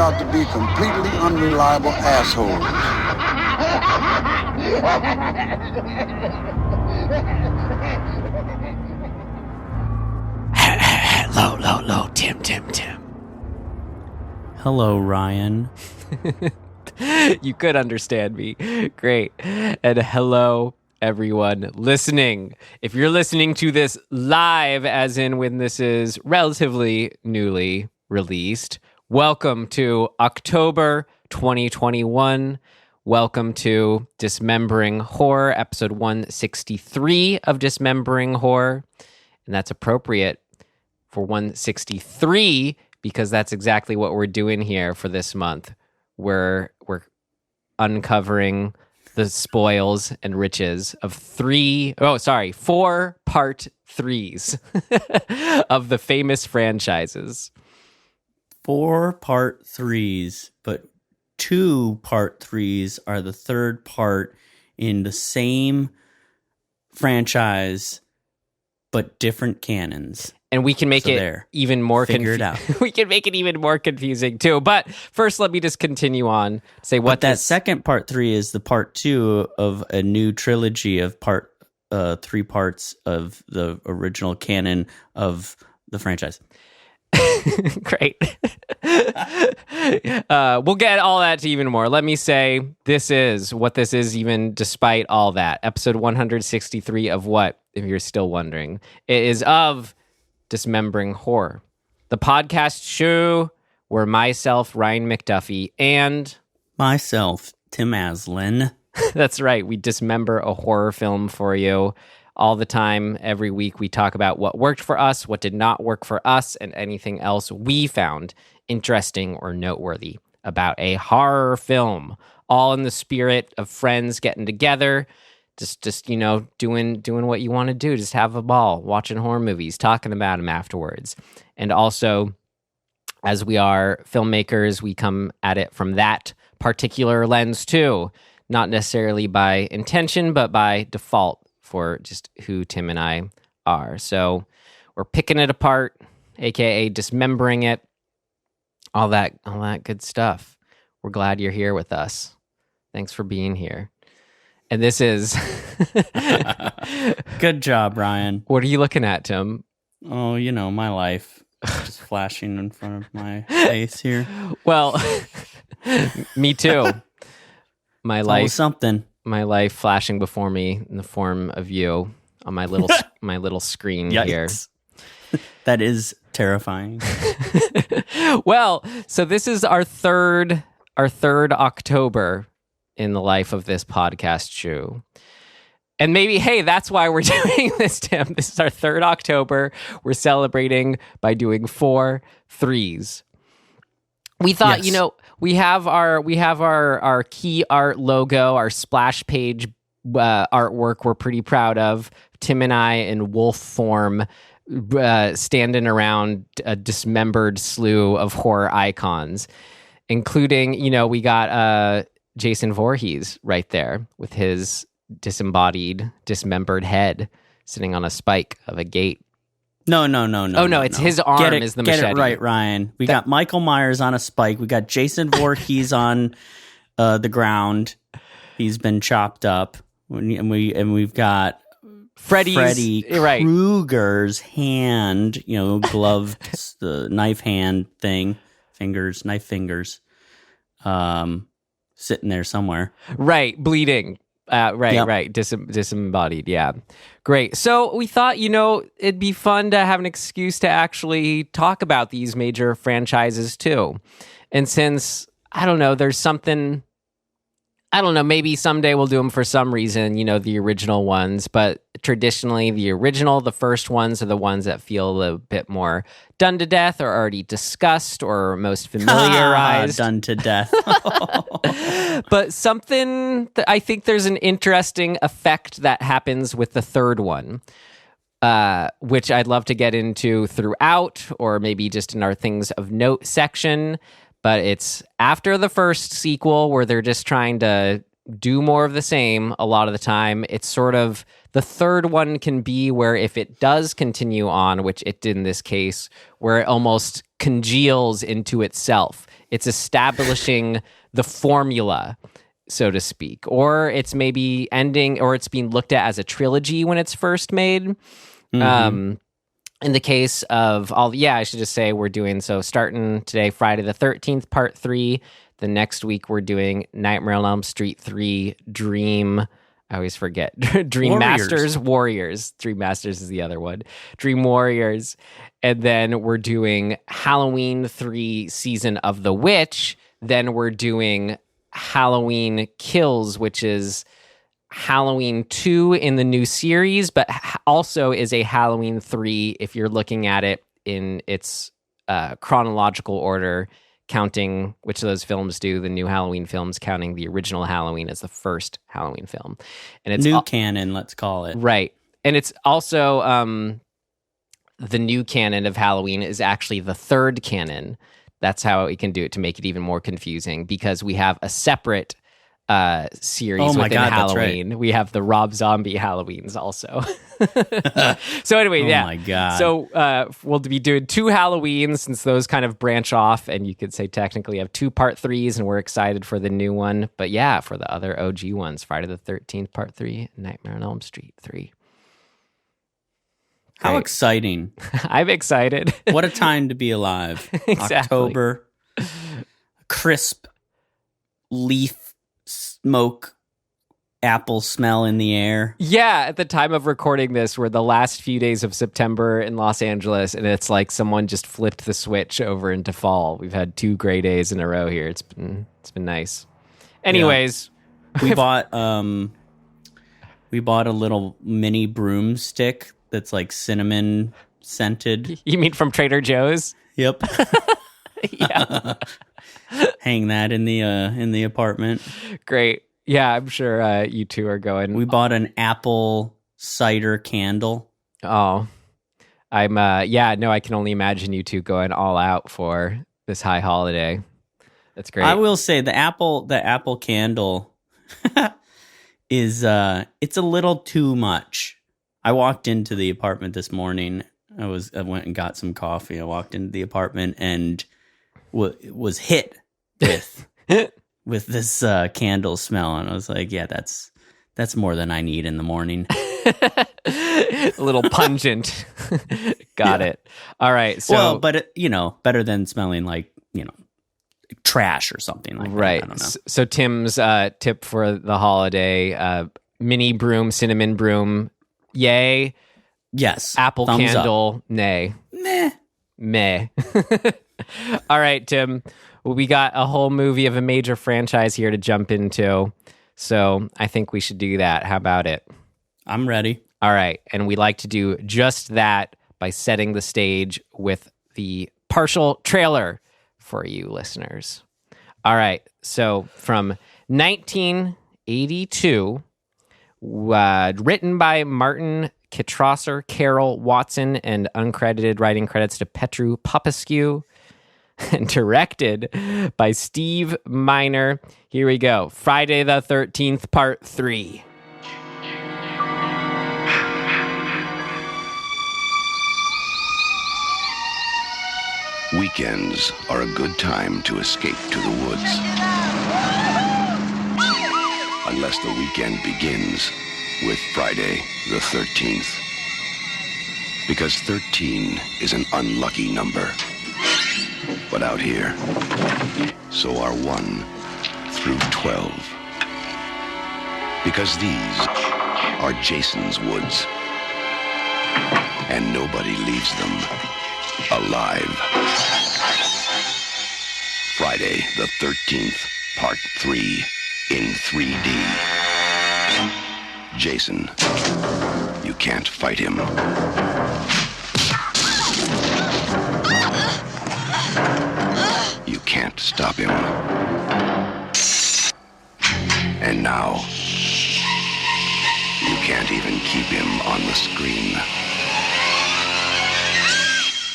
out to be completely unreliable assholes. Hello, Tim. Hello, Ryan. You could understand me. Great. And hello, everyone listening. If you're listening to this live, as in when this is relatively newly released, welcome to October 2021. Welcome to Dismembering Horror, episode 163 of Dismembering Horror. And that's appropriate for 163 because that's exactly what we're doing here for this month. We're uncovering the spoils and riches of 4 part threes of the famous franchises. 4 part threes, but 2 part threes are the third part in the same franchise, but different canons. And we can make it even more confusing. We can make it even more confusing too. But first, let me just continue on. Say what that second part 3 is the part 2 of a new trilogy of 3 parts of the original canon of the franchise. Great. We'll get all that to even more. Let me say this is what this is, even despite all that. Episode 163 of what, if you're still wondering, it is of Dismembering Horror, the podcast show where myself, Ryan McDuffie, and myself, Tim Aslin. That's right. We dismember a horror film for you all the time. Every week we talk about what worked for us, what did not work for us, and anything else we found interesting or noteworthy about a horror film, all in the spirit of friends getting together, just doing what you want to do, just have a ball, watching horror movies, talking about them afterwards. And also, as we are filmmakers, we come at it from that particular lens too, not necessarily by intention, but by default for just who Tim and I are. So we're picking it apart, aka dismembering it, all that good stuff. We're glad you're here with us. Thanks for being here. And this is... Good job, Ryan. What are you looking at, Tim? Oh, my life. Just flashing in front of my face here. Well, me too. My life, something. My life flashing before me in the form of you on my little screen here. That is terrifying. Well, so this is our third October in the life of this podcast show. And maybe, hey, that's why we're doing this, Tim. This is our third October. We're celebrating by doing 4 threes. We thought, yes. We have our key art logo, our splash page artwork we're pretty proud of. Tim and I in wolf form standing around a dismembered slew of horror icons, including, we got Jason Vorhees right there with his disembodied, dismembered head sitting on a spike of a gate. No. Oh, no, it's his arm is the machete. Get it right, Ryan. We got Michael Myers on a spike. We got Jason Vorhees on the ground. He's been chopped up. And we've got Freddy Krueger's hand, gloved, the knife hand thing, knife fingers, sitting there somewhere. Right, bleeding. Right. Disembodied, yeah. Great. So we thought, it'd be fun to have an excuse to actually talk about these major franchises too. And since, I don't know, there's something, maybe someday we'll do them for some reason, the original ones, but traditionally the first ones are the ones that feel a bit more done to death or already discussed or most familiarized. Done to death. But something that I think there's an interesting effect that happens with the third one, which I'd love to get into throughout or maybe just in our things of note section. But it's after the first sequel where they're just trying to do more of the same a lot of the time. It's sort of the third one can be where if it does continue on, which it did in this case, where it almost congeals into itself. It's establishing the formula, so to speak, or it's maybe ending, or it's being looked at as a trilogy when it's first made. In the case of I should just say we're doing, so starting today, Friday the 13th, part 3. The next week we're doing Nightmare on Elm Street 3, Dream. I always forget. Dream Masters Warriors. Dream Masters is the other one. Dream Warriors. And then we're doing Halloween 3, Season of the Witch. Then we're doing Halloween Kills, which is Halloween 2 in the new series, but also is a Halloween 3 if you're looking at it in its chronological order, counting which of those films do the new Halloween films, counting the original Halloween as the first Halloween film. And it's new canon, let's call it. Right. And it's also the new canon of Halloween is actually the third canon. That's how we can do it to make it even more confusing, because we have a separate series within Halloween. Right. We have the Rob Zombie Halloweens also. So anyway, my God. So we'll be doing 2 Halloweens, since those kind of branch off, and you could say technically have 2 part 3s, and we're excited for the new one. But yeah, for the other OG ones, Friday the 13th part 3, Nightmare on Elm Street 3. How Great. Exciting. I'm excited. What a time to be alive. Exactly. October, crisp leaf smoke, apple smell in the air. Yeah, at the time of recording this, we're the last few days of September in Los Angeles, and it's like someone just flipped the switch over into fall. We've had 2 gray days in a row here. It's been nice. Anyways, we bought a little mini broomstick that's like cinnamon scented. You mean from Trader Joe's? Yep. Yeah. Hang that in the apartment. Great. Yeah, I'm sure you two are going. We bought an apple cider candle. Oh, I can only imagine you two going all out for this high holiday. That's great. I will say the apple candle is it's a little too much. I walked into the apartment this morning. I went and got some coffee. I walked into the apartment and was hit with this candle smell, and I was like, yeah, that's more than I need in the morning. A little pungent. Got it. All right. So, but better than smelling like trash or something like right. that. I don't know. So Tim's tip for the holiday: mini broom, cinnamon broom, yay. Yes. Apple Thumbs candle, up. nay. Meh. All right, Tim. Well, we got a whole movie of a major franchise here to jump into, so I think we should do that. How about it? I'm ready. All right, and we like to do just that by setting the stage with the partial trailer for you listeners. All right, so from 1982, written by Martin Kitrosser, Carol Watson, and uncredited writing credits to Petru Popescu, and directed by Steve Miner. Here we go. Friday the 13th, Part 3. Weekends are a good time to escape to the woods. Unless the weekend begins with Friday the 13th. Because 13 is an unlucky number. But out here, so are 1 through 12. Because these are Jason's woods. And nobody leaves them alive. Friday the 13th, Part 3 in 3D. Jason, you can't fight him. You can't stop him. And now, you can't even keep him on the screen.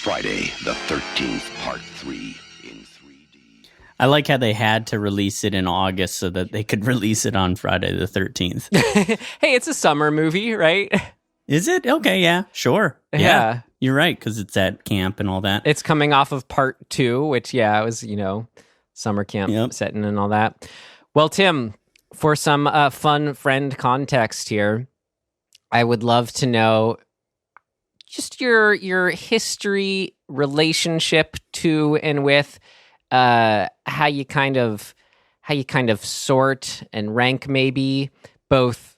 Friday the 13th, Part 3 in 3D. I like how they had to release it in August so that they could release it on Friday the 13th. Hey, it's a summer movie, right? Is it? Okay, yeah, sure. Yeah. You're right, because it's at camp and all that. It's coming off of part 2, which, it was, summer camp setting and all that. Well, Tim, for some fun friend context here, I would love to know just your history, relationship to and with how you kind of sort and rank maybe both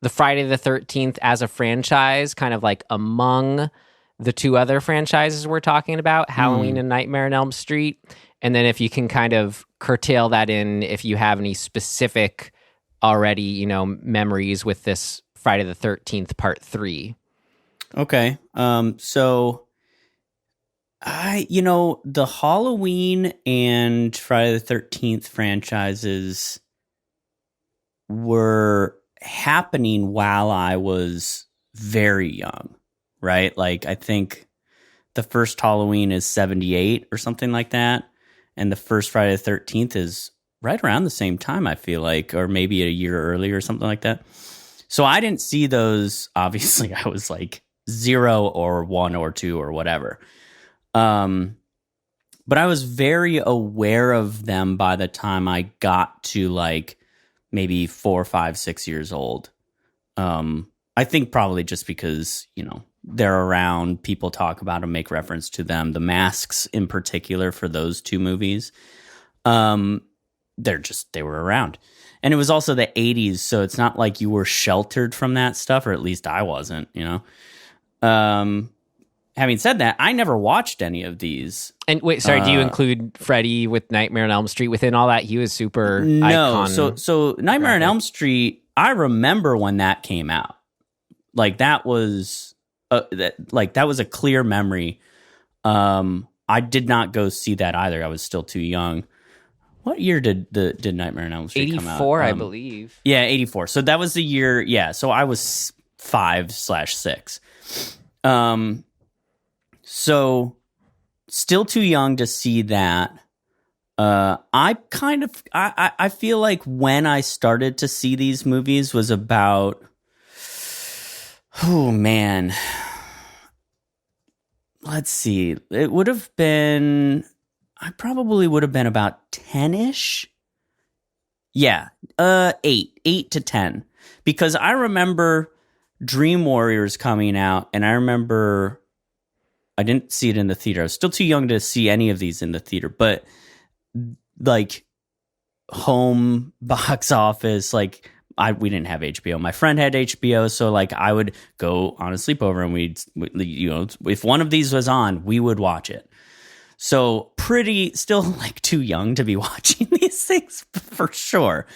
the Friday the 13th as a franchise, kind of like among the 2 other franchises we're talking about, Halloween and Nightmare on Elm Street. And then if you can kind of curtail that in, if you have any specific already, memories with this Friday the 13th part 3. Okay. So the Halloween and Friday the 13th franchises were happening while I was very young, right? Like, I think the first Halloween is 78 or something like that. And the first Friday the 13th is right around the same time, I feel like, or maybe a year earlier or something like that. So I didn't see those. Obviously, I was like 0 or 1 or 2 or whatever. But I was very aware of them by the time I got to like maybe 4, 5, 6 years old. I think probably just because, they're around, people talk about them, make reference to them. The Masks in particular for those 2 movies, they were around. And it was also the 80s, so it's not like you were sheltered from that stuff, or at least I wasn't, Having said that, I never watched any of these. And wait, sorry, do you include Freddy with Nightmare on Elm Street within all that? He was super icon. So Nightmare on Elm Street, I remember when that came out. Like that was that was a clear memory. I did not go see that either. I was still too young. What year did Nightmare on Elm Street come out? 84, I believe. Yeah, 84. So that was the year. Yeah, so I was 5/6. So still too young to see that. I feel like when I started to see these movies was about, oh man, let's see. It would have been, I probably would have been about 10-ish. Yeah, 8 to 10. Because I remember Dream Warriors coming out, and I remember I didn't see it in the theater. I was still too young to see any of these in the theater, but like home box office, like we didn't have HBO. My friend had HBO, so like I would go on a sleepover and we'd if one of these was on, we would watch it. So still like too young to be watching these things for sure.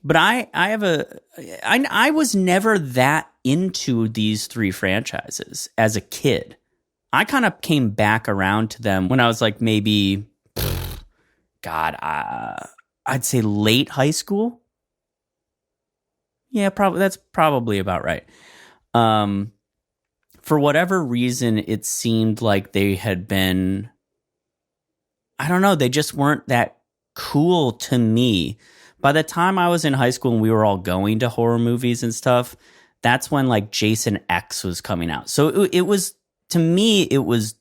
But I was never that into these 3 franchises as a kid. I kind of came back around to them when I was like maybe, I'd say late high school. Yeah, that's probably about right. For whatever reason, it seemed like they had been, I don't know, they just weren't that cool to me. By the time I was in high school and we were all going to horror movies and stuff, that's when like Jason X was coming out. So it was, to me, it was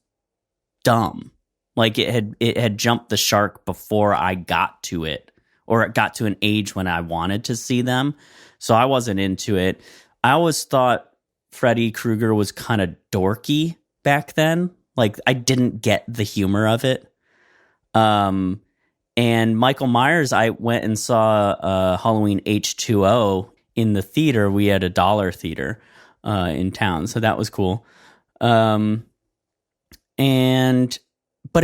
dumb. Like it had jumped the shark before I got to it, or it got to an age when I wanted to see them. So I wasn't into it. I always thought Freddy Krueger was kind of dorky back then. Like I didn't get the humor of it. And Michael Myers, I went and saw Halloween H2O in the theater. We had a $1 theater in town, so that was cool. But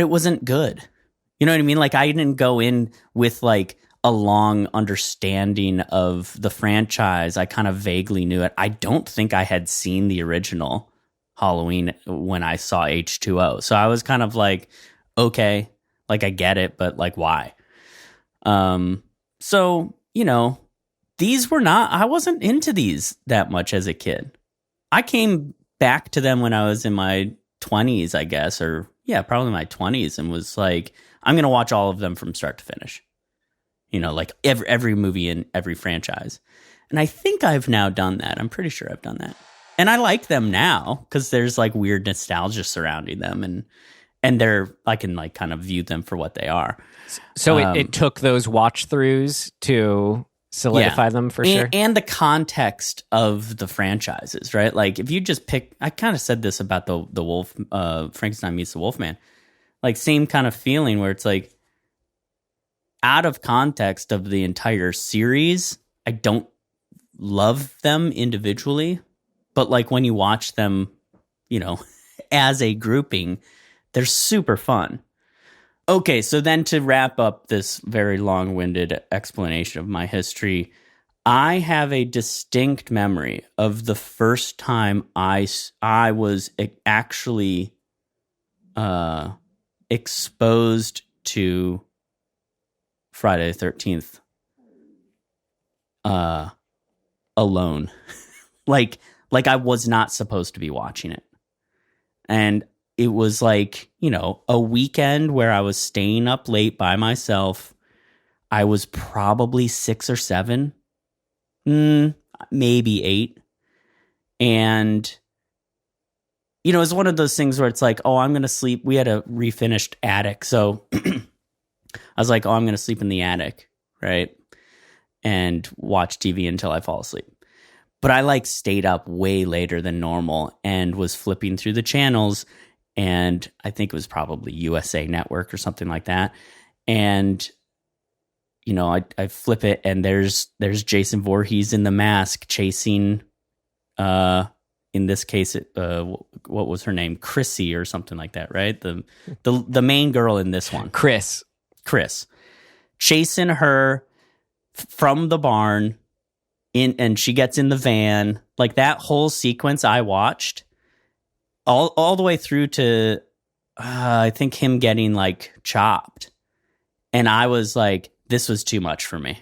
it wasn't good. You know what I mean? Like I didn't go in with like a long understanding of the franchise. I kind of vaguely knew it. I don't think I had seen the original Halloween when I saw H2O. So I was kind of like, okay, like I get it, but like why? So, these were not, I wasn't into these that much as a kid. I came back to them when I was in my 20s, I guess, or probably my 20s, and was like, I'm going to watch all of them from start to finish. Like every movie in every franchise. And I think I've now done that. I'm pretty sure I've done that. And I like them now because there's like weird nostalgia surrounding them, and I can like kind of view them for what they are. So it took those watch throughs to solidify them for sure. And the context of the franchises, right? Like if you just pick, I kind of said this about the Wolf, Frankenstein meets the Wolfman, like same kind of feeling where it's like out of context of the entire series, I don't love them individually, but like when you watch them, as a grouping, they're super fun. Okay, so then to wrap up this very long-winded explanation of my history, I have a distinct memory of the first time I was actually exposed to Friday the 13th alone. like I was not supposed to be watching it. And it was like, a weekend where I was staying up late by myself. I was probably 6 or 7, maybe 8. And, it was one of those things where it's like, oh, I'm going to sleep. We had a refinished attic. So I was like, oh, I'm going to sleep in the attic, right? And watch TV until I fall asleep. But I like stayed up way later than normal and was flipping through the channels. And I think it was probably USA Network or something like that. And, I flip it and there's Jason Voorhees in the mask chasing, in this case, what was her name? Chrissy or something like that, right? The main girl in this one. Chris. Chasing her from the barn and she gets in the van. Like that whole sequence I watched. All the way through to, I think him getting like chopped. And I was like, this was too much for me.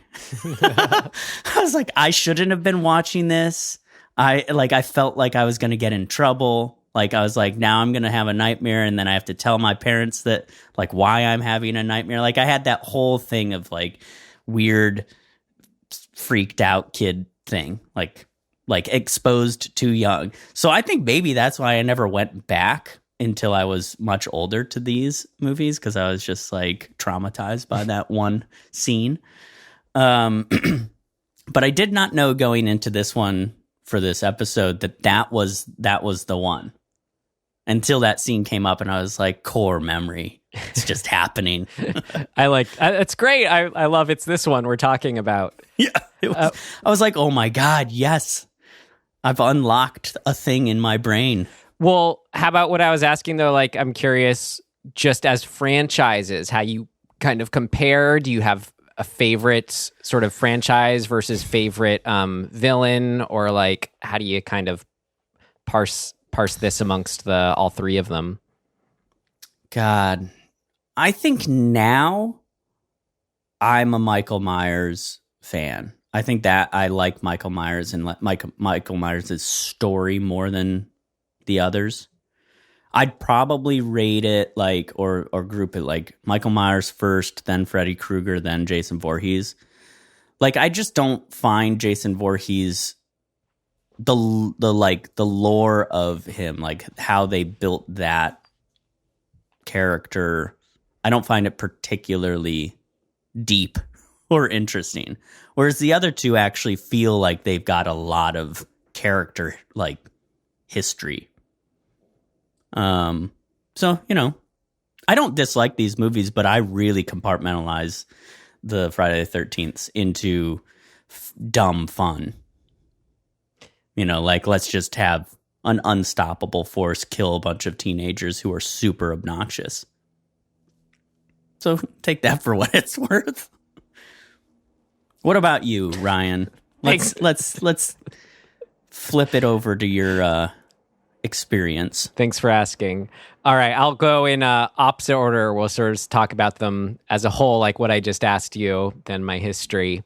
I was like, I shouldn't have been watching this. I felt like I was going to get in trouble. Like I was like, now I'm going to have a nightmare. And then I have to tell my parents that like why I'm having a nightmare. Like I had that whole thing of like weird freaked out kid thing. Like exposed too young. So I think maybe that's why I never went back until I was much older to these movies, because I was just like traumatized by that one scene. But I did not know going into this one for this episode that was the one until that scene came up and I was like, core memory. It's just happening. It's great. I love it's this one we're talking about. Yeah. I was like, oh my God, yes. I've unlocked a thing in my brain. Well, how about what I was asking though? Like, I'm curious, just as franchises, how you kind of compare. Do you have a favorite sort of franchise versus favorite villain, or like, how do you kind of parse this amongst all three of them? God, I think now I'm a Michael Myers fan. I think that I like Michael Myers and Michael Myers' story more than the others. I'd probably rate it like, or group it like Michael Myers first, then Freddy Krueger, then Jason Voorhees. Like, I just don't find Jason Voorhees, the lore of him, like how they built that character, I don't find it particularly deep or interesting. Whereas the other two actually feel like they've got a lot of character, like history. So, I don't dislike these movies, but I really compartmentalize the Friday the 13th into dumb fun. Like, let's just have an unstoppable force kill a bunch of teenagers who are super obnoxious. So take that for what it's worth. What about you, Ryan? Let's flip it over to your experience. Thanks for asking. All right, I'll go in opposite order. We'll sort of talk about them as a whole, like what I just asked you, then my history.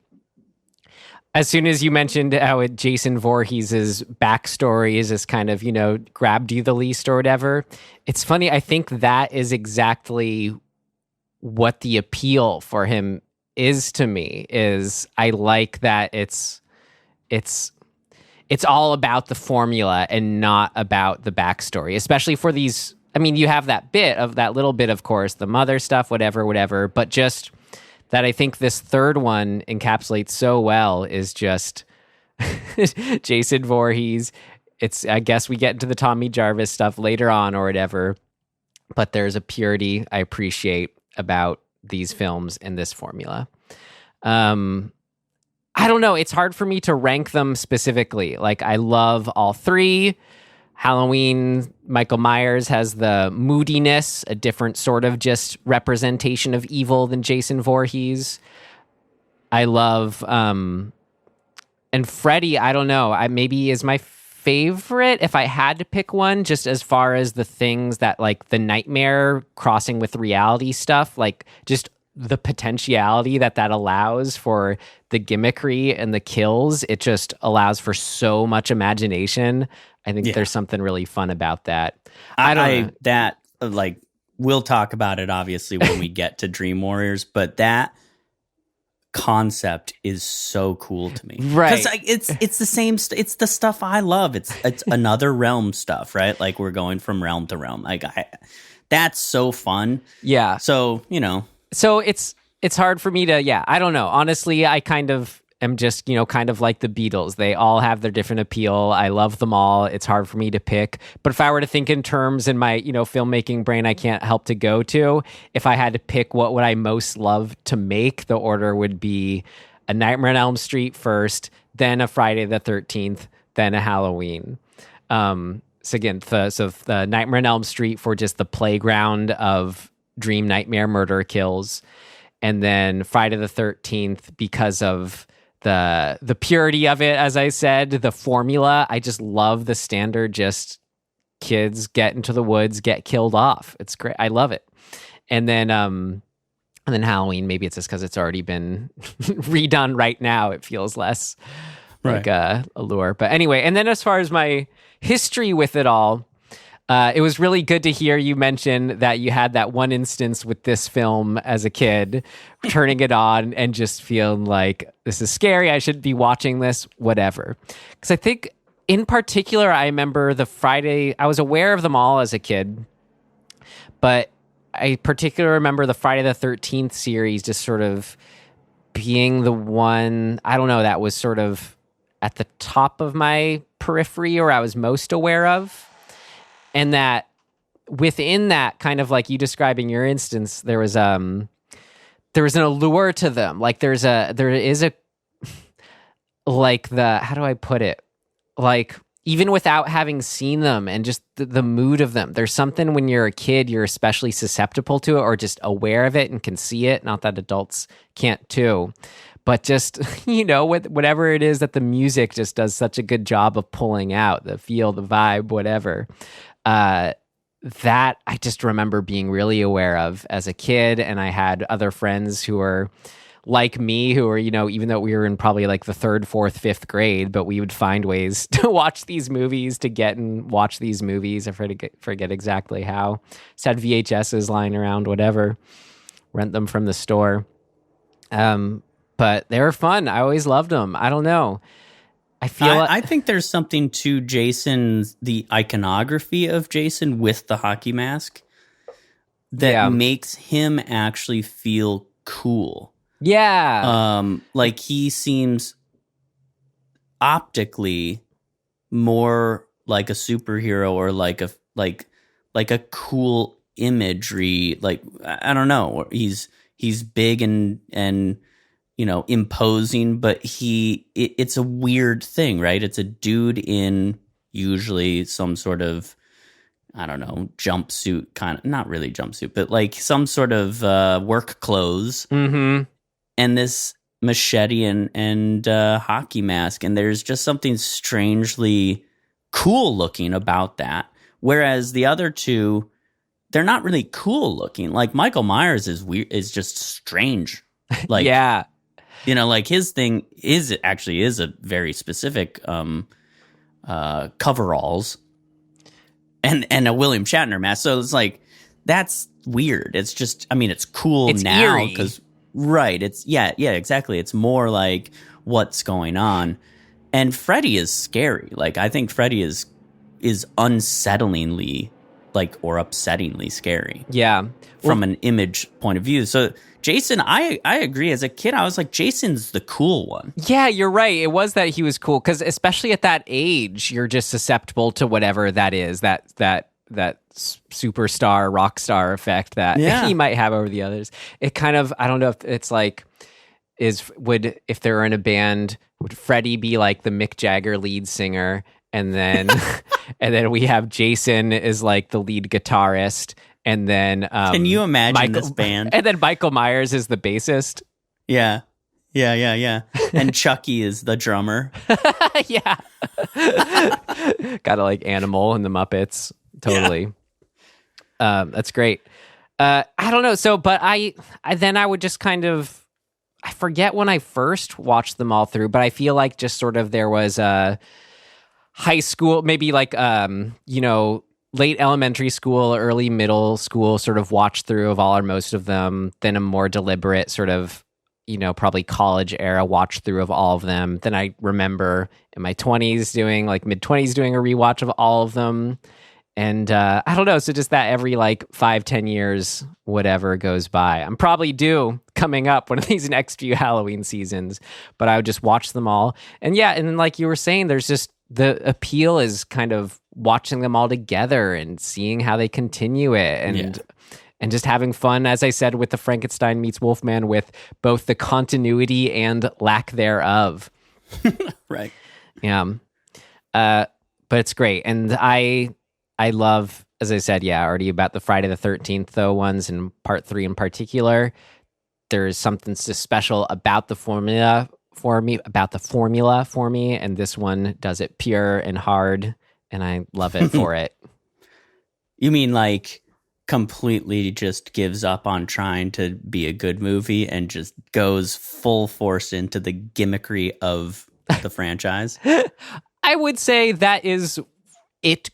As soon as you mentioned how Jason Voorhees' backstory is just kind of, grabbed you the least or whatever, it's funny. I think that is exactly what the appeal for him is to me. Is I like that it's all about the formula and not about the backstory, especially for these. I mean, you have that little bit, of course, the mother stuff, whatever, but just that I think this third one encapsulates so well is just Jason Voorhees. I guess we get into the Tommy Jarvis stuff later on or whatever, but there's a purity I appreciate about these films and this formula. I don't know. It's hard for me to rank them specifically. Like, I love all three. Halloween, Michael Myers has the moodiness, a different sort of just representation of evil than Jason Voorhees. I love, and Freddy, I don't know, maybe is my favorite if I had to pick one, just as far as the things that, like, the nightmare crossing with reality stuff, like just the potentiality that allows for the gimmickry and the kills. It just allows for so much imagination. I think there's something really fun about that. We'll talk about it obviously when we get to Dream Warriors, but that concept is so cool to me, right? Because it's the same. It's the stuff I love. It's another realm stuff, right? Like, we're going from realm to realm. That's so fun. Yeah. So So it's hard for me to. I don't know. Honestly, I kind of am just, kind of like the Beatles. They all have their different appeal. I love them all. It's hard for me to pick. But if I were to think in terms in my, filmmaking brain, I can't help to go to, if I had to pick what would I most love to make, the order would be a Nightmare on Elm Street first, then a Friday the 13th, then a Halloween. So again, the Nightmare on Elm Street for just the playground of dream nightmare murder kills, and then Friday the 13th because of the purity of it, as I said, the formula. I just love the standard, just kids get into the woods, get killed off. It's great. I love it. And then Halloween, maybe it's just because it's already been redone right now. It feels less like a lure. But anyway, and then as far as my history with it all, it was really good to hear you mention that you had that one instance with this film as a kid, turning it on and just feeling like, this is scary, I shouldn't be watching this, whatever. Because I think, in particular, I remember the Friday, I was aware of them all as a kid, but I particularly remember the Friday the 13th series just sort of being the one, I don't know, that was sort of at the top of my periphery, or I was most aware of. And that within that, kind of like you describing your instance, there was an allure to them. Like there is a like the, how do I put it? Like, even without having seen them and just the mood of them, there's something when you're a kid, you're especially susceptible to it or just aware of it and can see it. Not that adults can't too, but just, whatever it is that the music just does such a good job of pulling out, the feel, the vibe, whatever. That I just remember being really aware of as a kid. And I had other friends who were like me, who were, even though we were in probably like the 3rd, 4th, 5th grade, but we would find ways to watch these movies, to get and watch these movies. I forget exactly how. Just had VHSs lying around, whatever, rent them from the store. But they were fun. I always loved them. I don't know. I think there's something to Jason's, the iconography of Jason with the hockey mask that makes him actually feel cool. Yeah. Like, he seems optically more like a superhero, or like a cool imagery. Like, I don't know. He's big and imposing, but it's a weird thing, right? It's a dude in usually some sort of, I don't know, jumpsuit, kind of, not really jumpsuit, but like some sort of work clothes, and this machete and hockey mask. And there's just something strangely cool looking about that. Whereas the other two, they're not really cool looking. Like, Michael Myers is weird, is just strange. Like, yeah. You know, like his thing is a very specific coveralls and a William Shatner mask. So it's like, that's weird. It's just, I mean, it's cool it's now because, right. It's, yeah, exactly. It's more like what's going on. And Freddy is scary. Like, I think Freddy is unsettlingly, like, or upsettingly scary. Yeah. From an image point of view. So Jason, I agree. As a kid, I was like, Jason's the cool one. Yeah, you're right. It was that he was cool because especially at that age, you're just susceptible to whatever that is, that superstar, rock star effect that he might have over the others. It kind of, I don't know if it's like, if they're in a band, would Freddie be like the Mick Jagger lead singer? And then, and then we have Jason is like the lead guitarist. And then, can you imagine this band? And then Michael Myers is the bassist. Yeah. And Chucky is the drummer. Yeah. Gotta like Animal and the Muppets. Totally. Yeah. That's great. I don't know. So, but I would just kind of, I forget when I first watched them all through, but I feel like just sort of there was a high school, maybe like, late elementary school, early middle school sort of watch through of all or most of them, then a more deliberate sort of, probably college era watch through of all of them. Then I remember in my 20s mid-20s doing a rewatch of all of them. And I don't know, so just that every like 5-10 years, whatever goes by. I'm probably due coming up one of these next few Halloween seasons, but I would just watch them all. And yeah, and then like you were saying, there's just the appeal is kind of watching them all together and seeing how they continue it and just having fun, as I said, with the Frankenstein meets Wolfman, with both the continuity and lack thereof. Right. Yeah. But it's great. And I love, as I said, already about the Friday the 13th though ones, and part 3 in particular. There's something so special about the formula for me, and this one does it pure and hard, and I love it for it. You mean like completely just gives up on trying to be a good movie and just goes full force into the gimmickry of the franchise? I would say that is it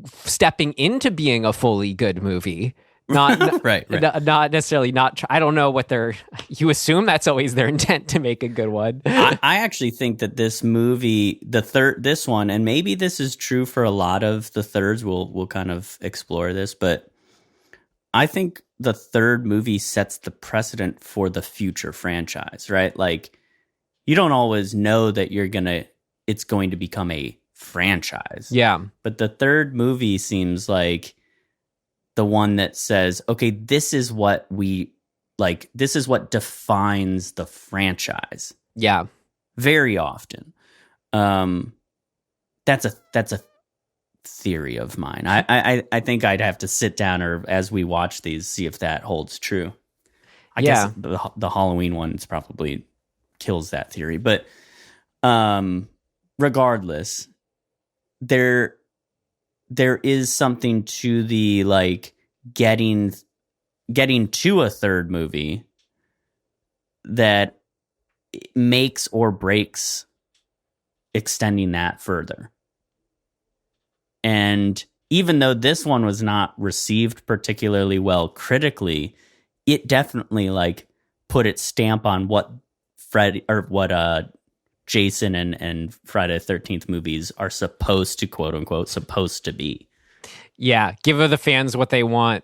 stepping into being a fully good movie. Not right. Not necessarily not. I don't know what you assume that's always their intent to make a good one. I actually think that this movie, this one, and maybe this is true for a lot of the thirds. We'll kind of explore this, but I think the third movie sets the precedent for the future franchise, right? Like, you don't always know that it's going to become a franchise. Yeah. But the third movie seems like the one that says, okay, this is what defines the franchise. Yeah. Very often. That's a theory of mine. I think I'd have to sit down, or as we watch these, see if that holds true. I guess the Halloween ones probably kills that theory, but regardless, there is something to the like getting to a third movie that makes or breaks extending that further. And even though this one was not received particularly well critically, it definitely like put its stamp on what Jason and Friday the 13th movies are supposed to, quote unquote, supposed to be. Yeah, give the fans what they want.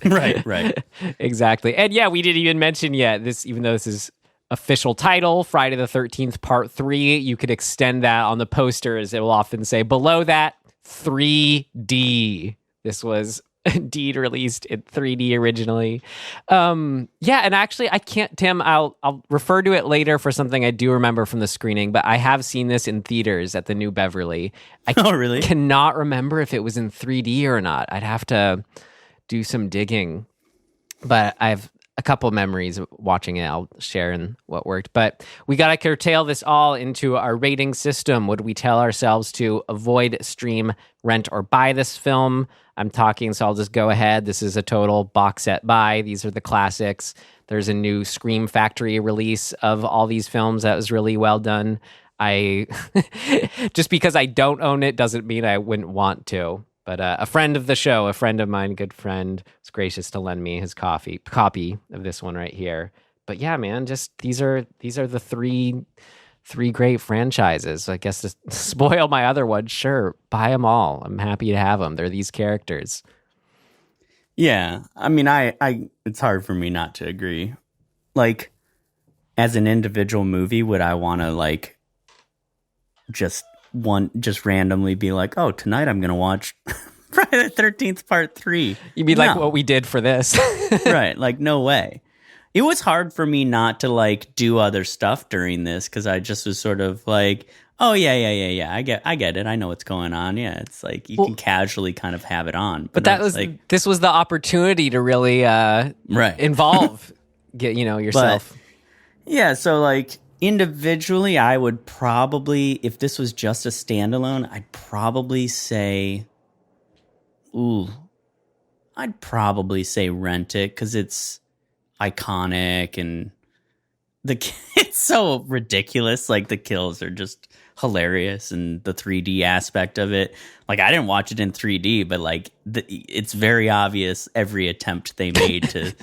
Right. Exactly. And yeah, we didn't even mention yet this, even though this is official title, Friday the 13th Part 3, you could extend that on the posters. It will often say below that, 3D. This was indeed released in 3D originally. And actually I can't, Tim, I'll refer to it later for something I do remember from the screening, but I have seen this in theaters at the New Beverly. Really? Cannot remember if it was in 3D or not. I'd have to do some digging, but a couple memories of watching it. I'll share in what worked. But we got to curtail this all into our rating system. Would we tell ourselves to avoid, stream, rent, or buy this film? I'm talking, so I'll just go ahead. This is a total box set buy. These are the classics. There's a new Scream Factory release of all these films that was really well done. I just because I don't own it doesn't mean I wouldn't want to. But a friend of the show, a friend of mine, good friend, was gracious to lend me his copy of this one right here. But yeah, man, just these are the three great franchises. I guess to spoil my other ones, sure, buy them all. I'm happy to have them. They're these characters. Yeah, I mean, I it's hard for me not to agree. Like, as an individual movie, would I want to like just randomly be like, oh, tonight I'm gonna watch Friday the 13th Part 3? You'd be like what we did for this, right? Like, no way. It was hard for me not to like do other stuff during this because I just was sort of like, oh yeah. I get it. I know what's going on. Yeah, it's like you can casually kind of have it on. But that was like, this was the opportunity to really involve yourself. But, yeah, so like individually, I would probably, if this was just a standalone, I'd probably say rent it because it's iconic and it's so ridiculous. Like the kills are just hilarious and the 3D aspect of it. Like I didn't watch it in 3D, but like it's very obvious every attempt they made to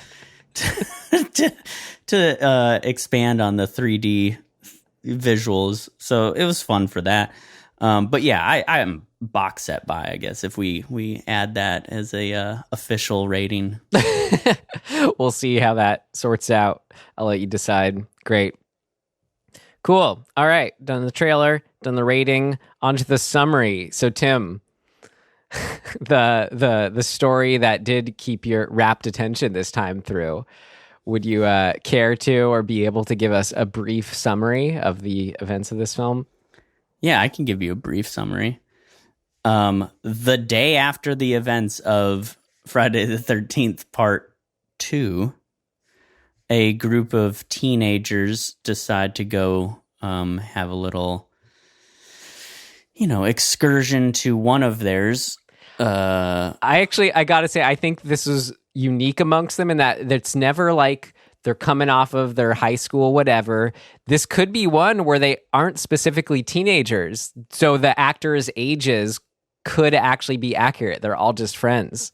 expand on the 3D visuals. So it was fun for that. But yeah, I am box set buy, I guess, if we add that as a official rating. We'll see how that sorts out. I'll let you decide. Great. Cool. All right. Done the trailer, done the rating, on to the summary. So Tim, the story that did keep your rapt attention this time through, would you care to or be able to give us a brief summary of the events of this film? Yeah, I can give you a brief summary. The day after the events of Friday the 13th Part 2, a group of teenagers decide to go have a little, excursion to one of theirs. I gotta say, I think this is unique amongst them in that it's never like they're coming off of their high school, whatever. This could be one where they aren't specifically teenagers. So the actors' ages could actually be accurate. They're all just friends.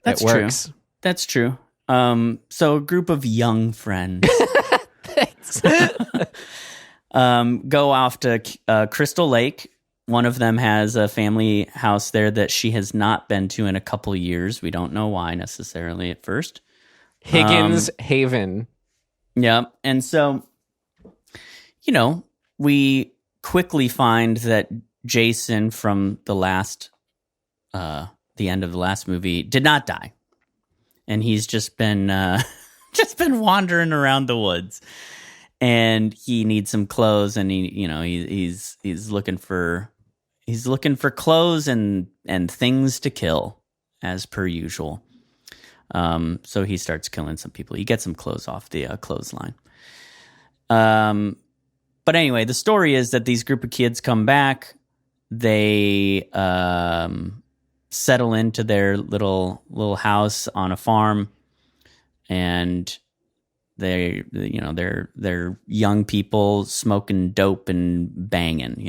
That's it works. True. That's true. So a group of young friends go off to Crystal Lake. One of them has a family house there that she has not been to in a couple years. We don't know why necessarily at first. Higgins Haven. Yeah. And so, we quickly find that Jason from the end of the last movie did not die. And he's just been wandering around the woods. And he needs some clothes, and he's looking for clothes and things to kill as per usual. So he starts killing some people. He gets some clothes off the clothesline. But anyway, the story is that these group of kids come back. They settle into their little house on a farm, and they're young people smoking dope and banging.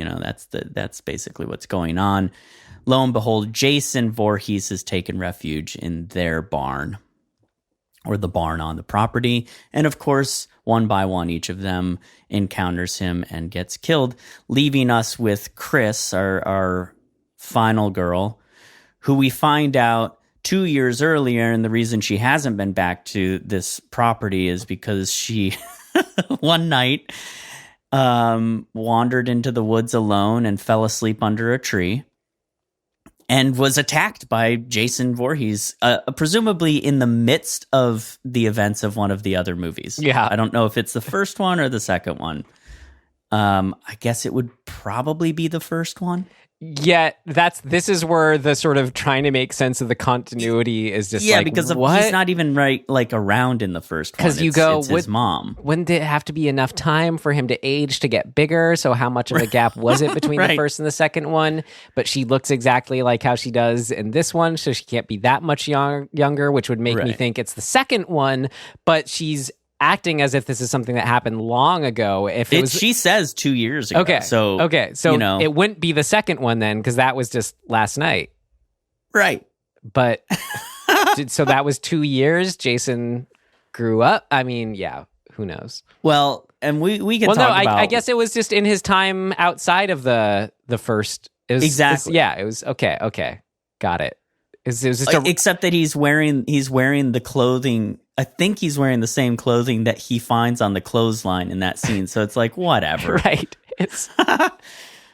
That's basically what's going on. Lo and behold, Jason Vorhees has taken refuge in their barn, or the barn on the property. And of course, one by one, each of them encounters him and gets killed, leaving us with Chris, our final girl, who we find out 2 years earlier. And the reason she hasn't been back to this property is because she one night wandered into the woods alone and fell asleep under a tree. And was attacked by Jason Voorhees, presumably in the midst of the events of one of the other movies. Yeah. I don't know if it's the first one or the second one. I guess it would probably be the first one. Yet this is where the sort of trying to make sense of the continuity is just because what? He's not even around in the first one. Because you go, it's his mom. Wouldn't it have to be enough time for him to age to get bigger? So how much of a gap was it between the first and the second one? But she looks exactly like how she does in this one, so she can't be that much younger, which would make me think it's the second one. But she's acting as if this is something that happened long ago. She says 2 years ago. So it wouldn't be the second one then, because that was just last night, right? But so that was 2 years. Jason grew up. I mean, yeah, who knows? Well, and we can talk about. I guess it was just in his time outside of the first. It was, exactly. It was okay. Got it. It was just except that he's wearing the clothing. I think he's wearing the same clothing that he finds on the clothesline in that scene. So it's like, whatever. Right. It's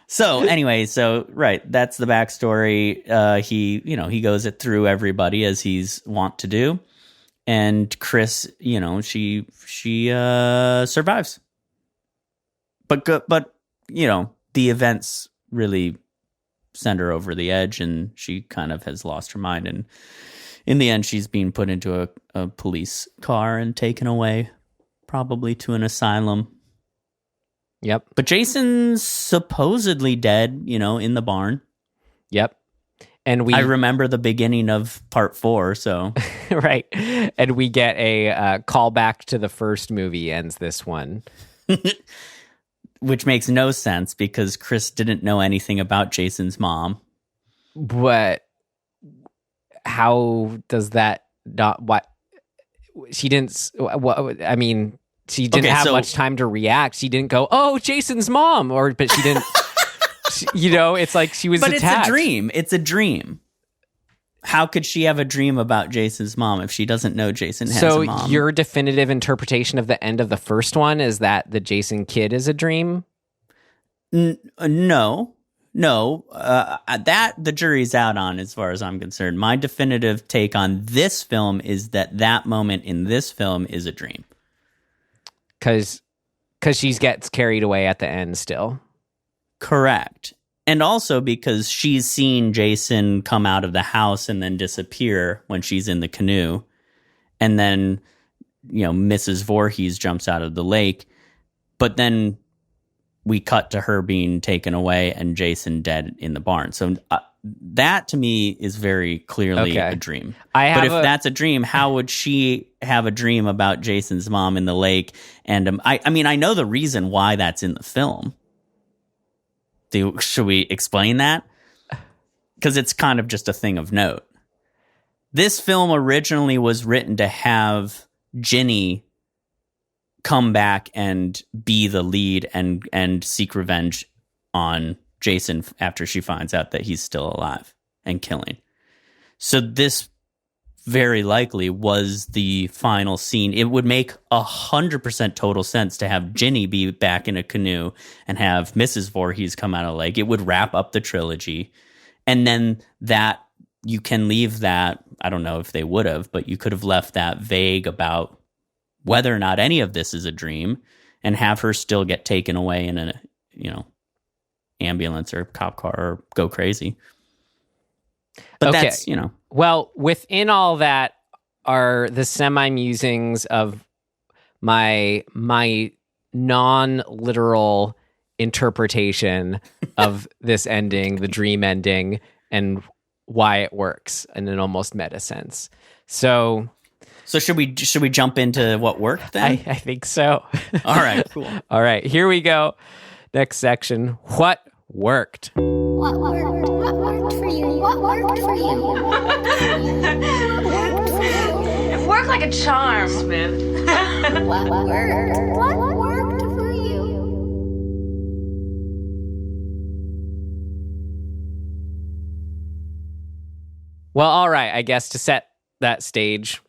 So anyway, that's the backstory. He goes it through everybody as he's wont to do. And Chris, she survives. But the events really send her over the edge, and she kind of has lost her mind, and in the end she's being put into a police car and taken away, probably to an asylum. Yep. But Jason's supposedly dead, in the barn. Yep. And I remember the beginning of part 4, so right. And we get a callback to the first movie ends this one. Which makes no sense because Chris didn't know anything about Jason's mom. But how does that not? What she didn't? I mean, she didn't have much time to react. She didn't go, "Oh, Jason's mom," but she didn't. It's like she was. But attached. It's a dream. It's a dream. How could she have a dream about Jason's mom if she doesn't know Jason has a mom? So your definitive interpretation of the end of the first one is that the Jason kid is a dream? No. That the jury's out on as far as I'm concerned. My definitive take on this film is that moment in this film is a dream. Because she gets carried away at the end still. Correct. And also because she's seen Jason come out of the house and then disappear when she's in the canoe. And then, Mrs. Voorhees jumps out of the lake. But then we cut to her being taken away and Jason dead in the barn. So that to me is very clearly a dream. But if that's a dream, how would she have a dream about Jason's mom in the lake? And I know the reason why that's in the film. Should we explain that? Because it's kind of just a thing of note. This film originally was written to have Ginny come back and be the lead and seek revenge on Jason after she finds out that he's still alive and killing. So this very likely was the final scene. It would make 100% total sense to have Ginny be back in a canoe and have Mrs. Voorhees come out of the lake. It would wrap up the trilogy. And then that, you can leave that, I don't know if they would have, but you could have left that vague about whether or not any of this is a dream and have her still get taken away in a, ambulance or cop car or go crazy. But that's, Well, within all that are the semi-musings of my non-literal interpretation of this ending, the dream ending, and why it works in an almost meta sense. So should we jump into what worked then? I think so. All right, cool. All right, here we go. Next section. What worked? What worked? What worked for you? What worked for you? What worked for you? It worked like a charm, Smith. What worked? What worked for you? Well, all right. I guess to set that stage,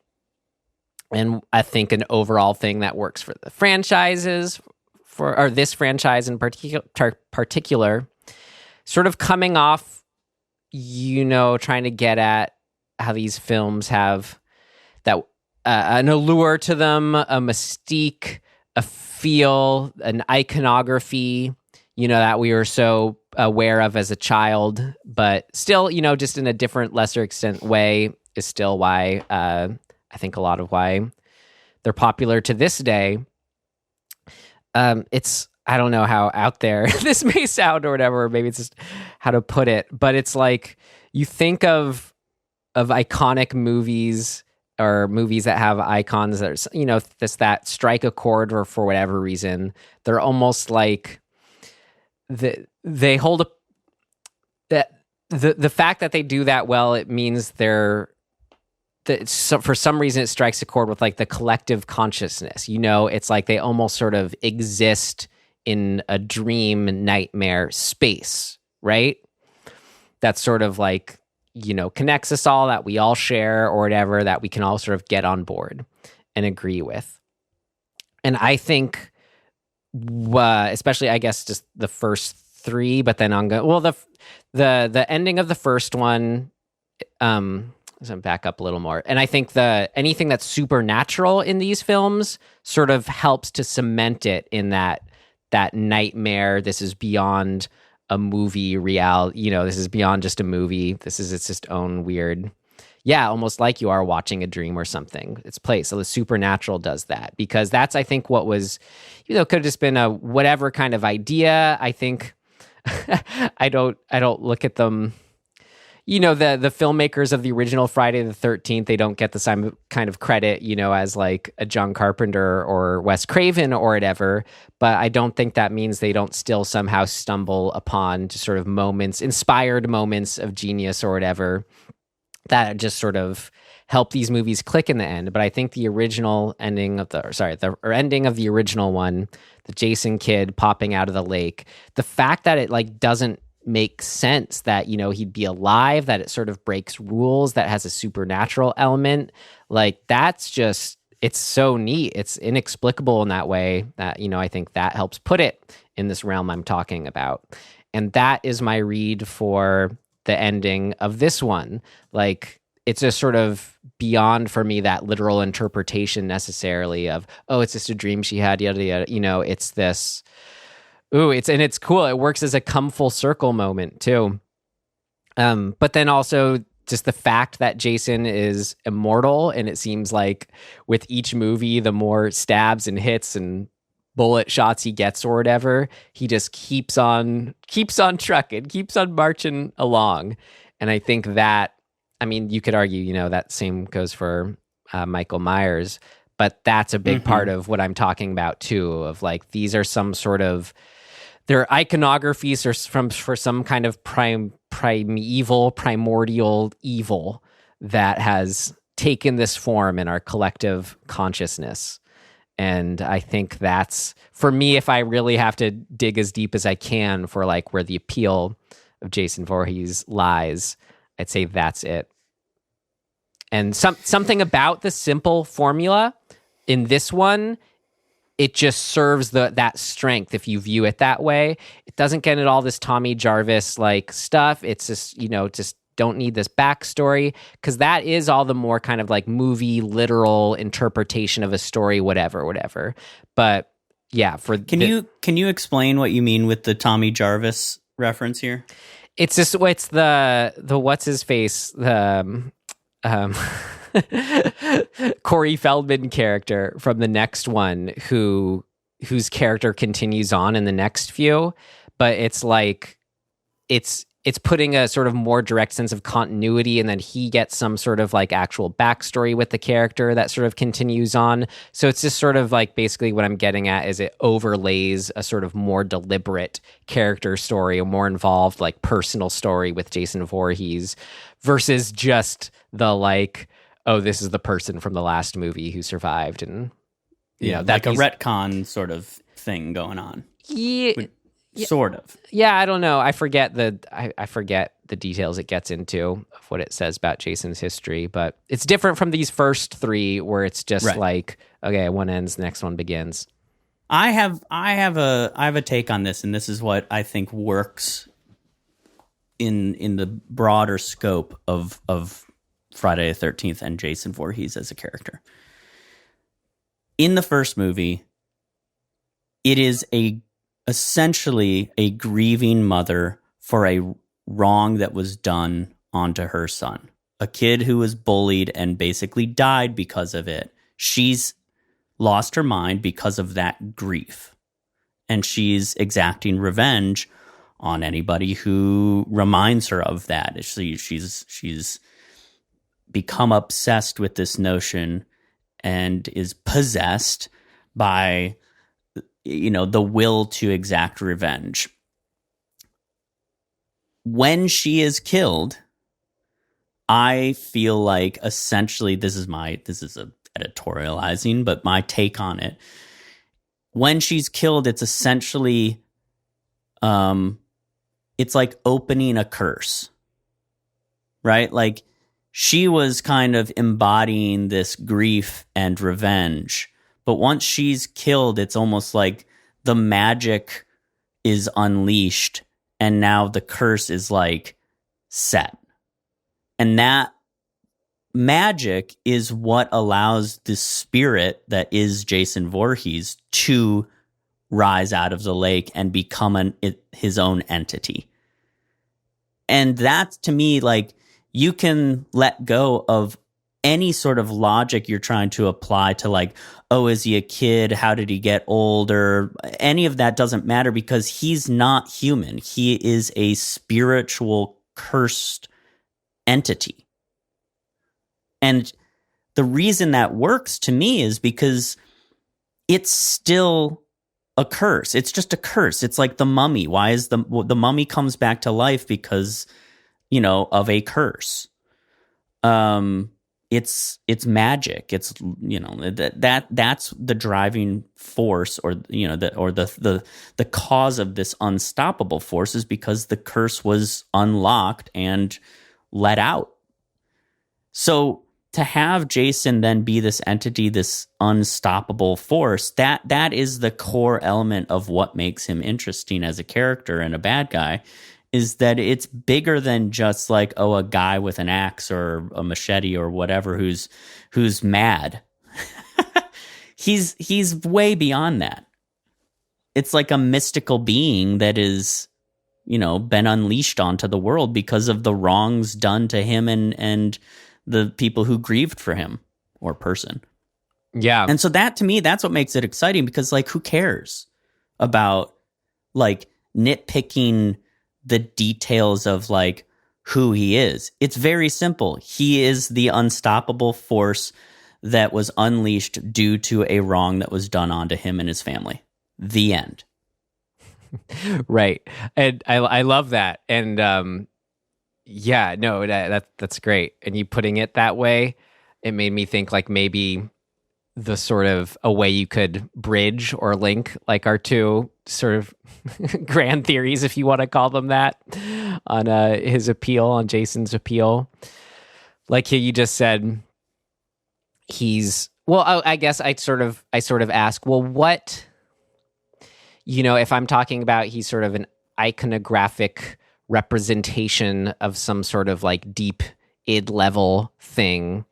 and I think an overall thing that works for the franchises, or this franchise in particular, sort of coming off, trying to get at how these films have that an allure to them, a mystique, a feel, an iconography, that we are so aware of as a child, but still, just in a different, lesser extent way is still why I think a lot of why they're popular to this day. It's, I don't know how out there this may sound or whatever, or maybe it's just how to put it, but it's like you think of iconic movies or movies that have icons that are, that strike a chord, or for whatever reason, they're almost like they hold the fact that they do that well, it means for some reason it strikes a chord with like the collective consciousness. It's like they almost sort of exist in a dream nightmare space, right? That's sort of like, connects us all, that we all share or whatever, that we can all sort of get on board and agree with. And I think, especially, I guess, just the first three, but then the ending of the first one, so back up a little more. And I think anything that's supernatural in these films sort of helps to cement it in that nightmare. This is beyond a movie reality. This is beyond just a movie. This is its just own weird, almost like you are watching a dream or something. It's place. So the supernatural does that, because that's, I think, what was, could have just been a whatever kind of idea. I think I don't look at them. The filmmakers of the original Friday the 13th, they don't get the same kind of credit, as like a John Carpenter or Wes Craven or whatever. But I don't think that means they don't still somehow stumble upon just sort of inspired moments of genius or whatever that just sort of help these movies click in the end. But I think the ending of the original one, the Jason kid popping out of the lake, the fact that it like doesn't make sense that he'd be alive, that it sort of breaks rules, that has a supernatural element, like that's just, it's so neat. It's inexplicable in that way that I think that helps put it in this realm I'm talking about. And that is my read for the ending of this one. Like, it's just sort of beyond for me that literal interpretation necessarily of, oh, it's just a dream she had, yada yada. It's this, it's cool. It works as a come full circle moment too. But then also just the fact that Jason is immortal, and it seems like with each movie, the more stabs and hits and bullet shots he gets or whatever, he just keeps on trucking, keeps on marching along. And I think that, I mean, you could argue, that same goes for Michael Myers, but that's a big part of what I'm talking about too, of like, these are some sort of, they're iconographies for some kind of primordial evil that has taken this form in our collective consciousness. And I think that's, for me, if I really have to dig as deep as I can for like where the appeal of Jason Voorhees lies, I'd say that's it. And something about the simple formula in this one, it just serves that strength if you view it that way. It doesn't get into all this Tommy Jarvis like stuff. It's just, just don't need this backstory, because that is all the more kind of like movie literal interpretation of a story, whatever. But yeah, can you explain what you mean with the Tommy Jarvis reference here? It's just, it's the what's his face, the Corey Feldman character from the next one, whose character continues on in the next few, but it's like it's putting a sort of more direct sense of continuity, and then he gets some sort of like actual backstory with the character that sort of continues on. So it's just sort of like, basically what I'm getting at is it overlays a sort of more deliberate character story, a more involved like personal story with Jason Voorhees, versus just the like, oh, this is the person from the last movie who survived, and that like a retcon sort of thing going on. Yeah, sort of. Yeah, I don't know. I forget the details it gets into of what it says about Jason's history, but it's different from these first three where it's just like, okay, one ends, the next one begins. I have a take on this, and this is what I think works in the broader scope of Friday the 13th and Jason Voorhees as a character. In the first movie, it is essentially a grieving mother for a wrong that was done onto her son. A kid who was bullied and basically died because of it. She's lost her mind because of that grief. And she's exacting revenge on anybody who reminds her of that. She's become obsessed with this notion and is possessed by, the will to exact revenge. When she is killed, I feel like essentially this is a editorializing, but my take on it. When she's killed, it's essentially, it's like opening a curse, right? Like she was kind of embodying this grief and revenge, but once she's killed, it's almost like the magic is unleashed and now the curse is like set. And that magic is what allows the spirit that is Jason Voorhees to rise out of the lake and become his own entity. And that's, to me, like, you can let go of any sort of logic you're trying to apply to, like, oh, is he a kid? How did he get older? Any of that doesn't matter because he's not human. He is a spiritual, cursed entity. And the reason that works to me is because it's still a curse. It's just a curse. It's like the mummy. Why is the mummy comes back to life? Because, of a curse. It's magic. It's, that's the driving force or the cause of this unstoppable force is because the curse was unlocked and let out. So to have Jason then be this entity, this unstoppable force, that is the core element of what makes him interesting as a character and a bad guy, is that it's bigger than just like, oh, a guy with an axe or a machete or whatever who's mad. He's way beyond that. It's like a mystical being that is, been unleashed onto the world because of the wrongs done to him and the people who grieved for him or person. Yeah. And so that, to me, that's what makes it exciting because, like, who cares about, like, nitpicking the details of, like, who he is? It's very simple. He is the unstoppable force that was unleashed due to a wrong that was done onto him and his family. The end. Right. And I love that. And, yeah, no, that's great. And you putting it that way, it made me think like maybe the sort of a way you could bridge or link like our two sort of grand theories, if you want to call them that, on his appeal, on Jason's appeal. Like you just said, I guess I sort of ask, well, what, if I'm talking about he's sort of an iconographic representation of some sort of like deep id level thing,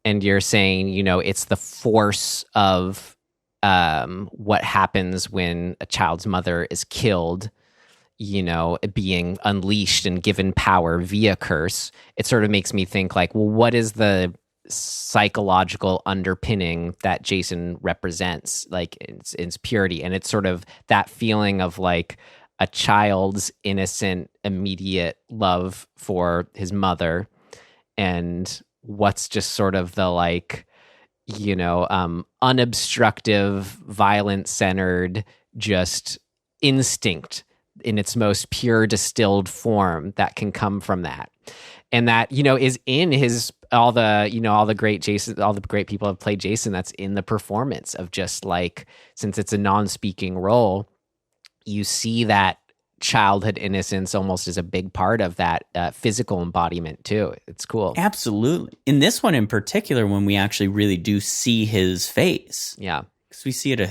and you're saying it's the force of what happens when a child's mother is killed, being unleashed and given power via curse, it sort of makes me think like, well, what is the psychological underpinning that Jason represents, like its purity? And it's sort of that feeling of like a child's innocent, immediate love for his mother, and what's just sort of the like, unobstructive, violence-centered, just instinct in its most pure distilled form that can come from that. And that, is in his, all the great people have played Jason, that's in the performance of just like, since it's a non-speaking role, you see that childhood innocence almost as a big part of that physical embodiment too. It's cool. Absolutely. In this one in particular, when we actually really do see his face. Yeah. Because we see it,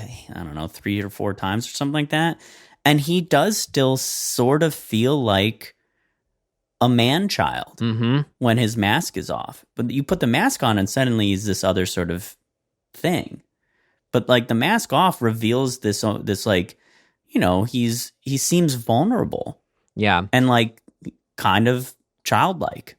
3 or 4 times or something like that. And he does still sort of feel like a man-child when his mask is off. But you put the mask on and suddenly he's this other sort of thing. But like the mask off reveals this like, he seems vulnerable. Yeah. and like kind of childlike.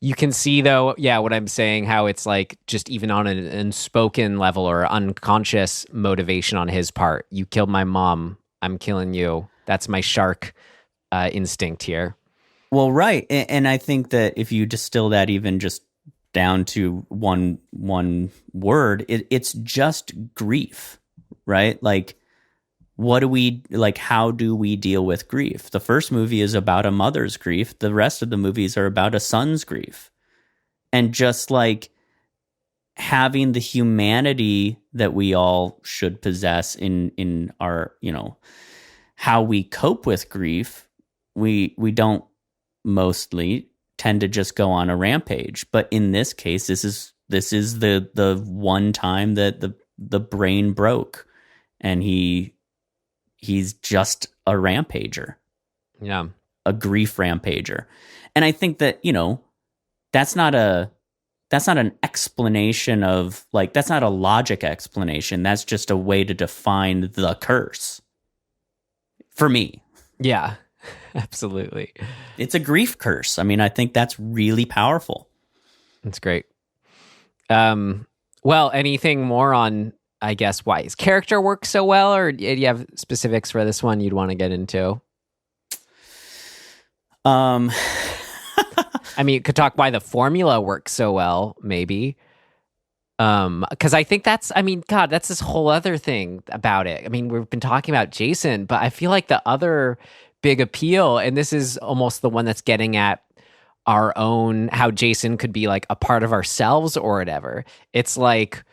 You can see, though, what I'm saying, how it's like just even on an unspoken level or unconscious motivation on his part. You killed my mom. I'm killing you. That's my shark instinct here. Well, right. And I think that if you distill that even just down to one word, it's just grief, right? Like, how do we deal with grief? The first movie is about a mother's grief. The rest of the movies are about a son's grief. And just like having the humanity that we all should possess in our, how we cope with grief, we don't mostly tend to just go on a rampage. But in this case, this is the one time that the brain broke, and he's just a rampager. Yeah. A grief rampager. And I think that, that's not an explanation of like, that's not a logic explanation. That's just a way to define the curse for me. Yeah, absolutely. It's a grief curse. I mean, I think that's really powerful. That's great. Well, anything more on, I guess, why his character works so well, or do you have specifics for this one you'd want to get into? I mean, you could talk why the formula works so well, maybe. Because I think that's this whole other thing about it. I mean, we've been talking about Jason, but I feel like the other big appeal, and this is almost the one that's getting at our own, how Jason could be like a part of ourselves or whatever. It's like,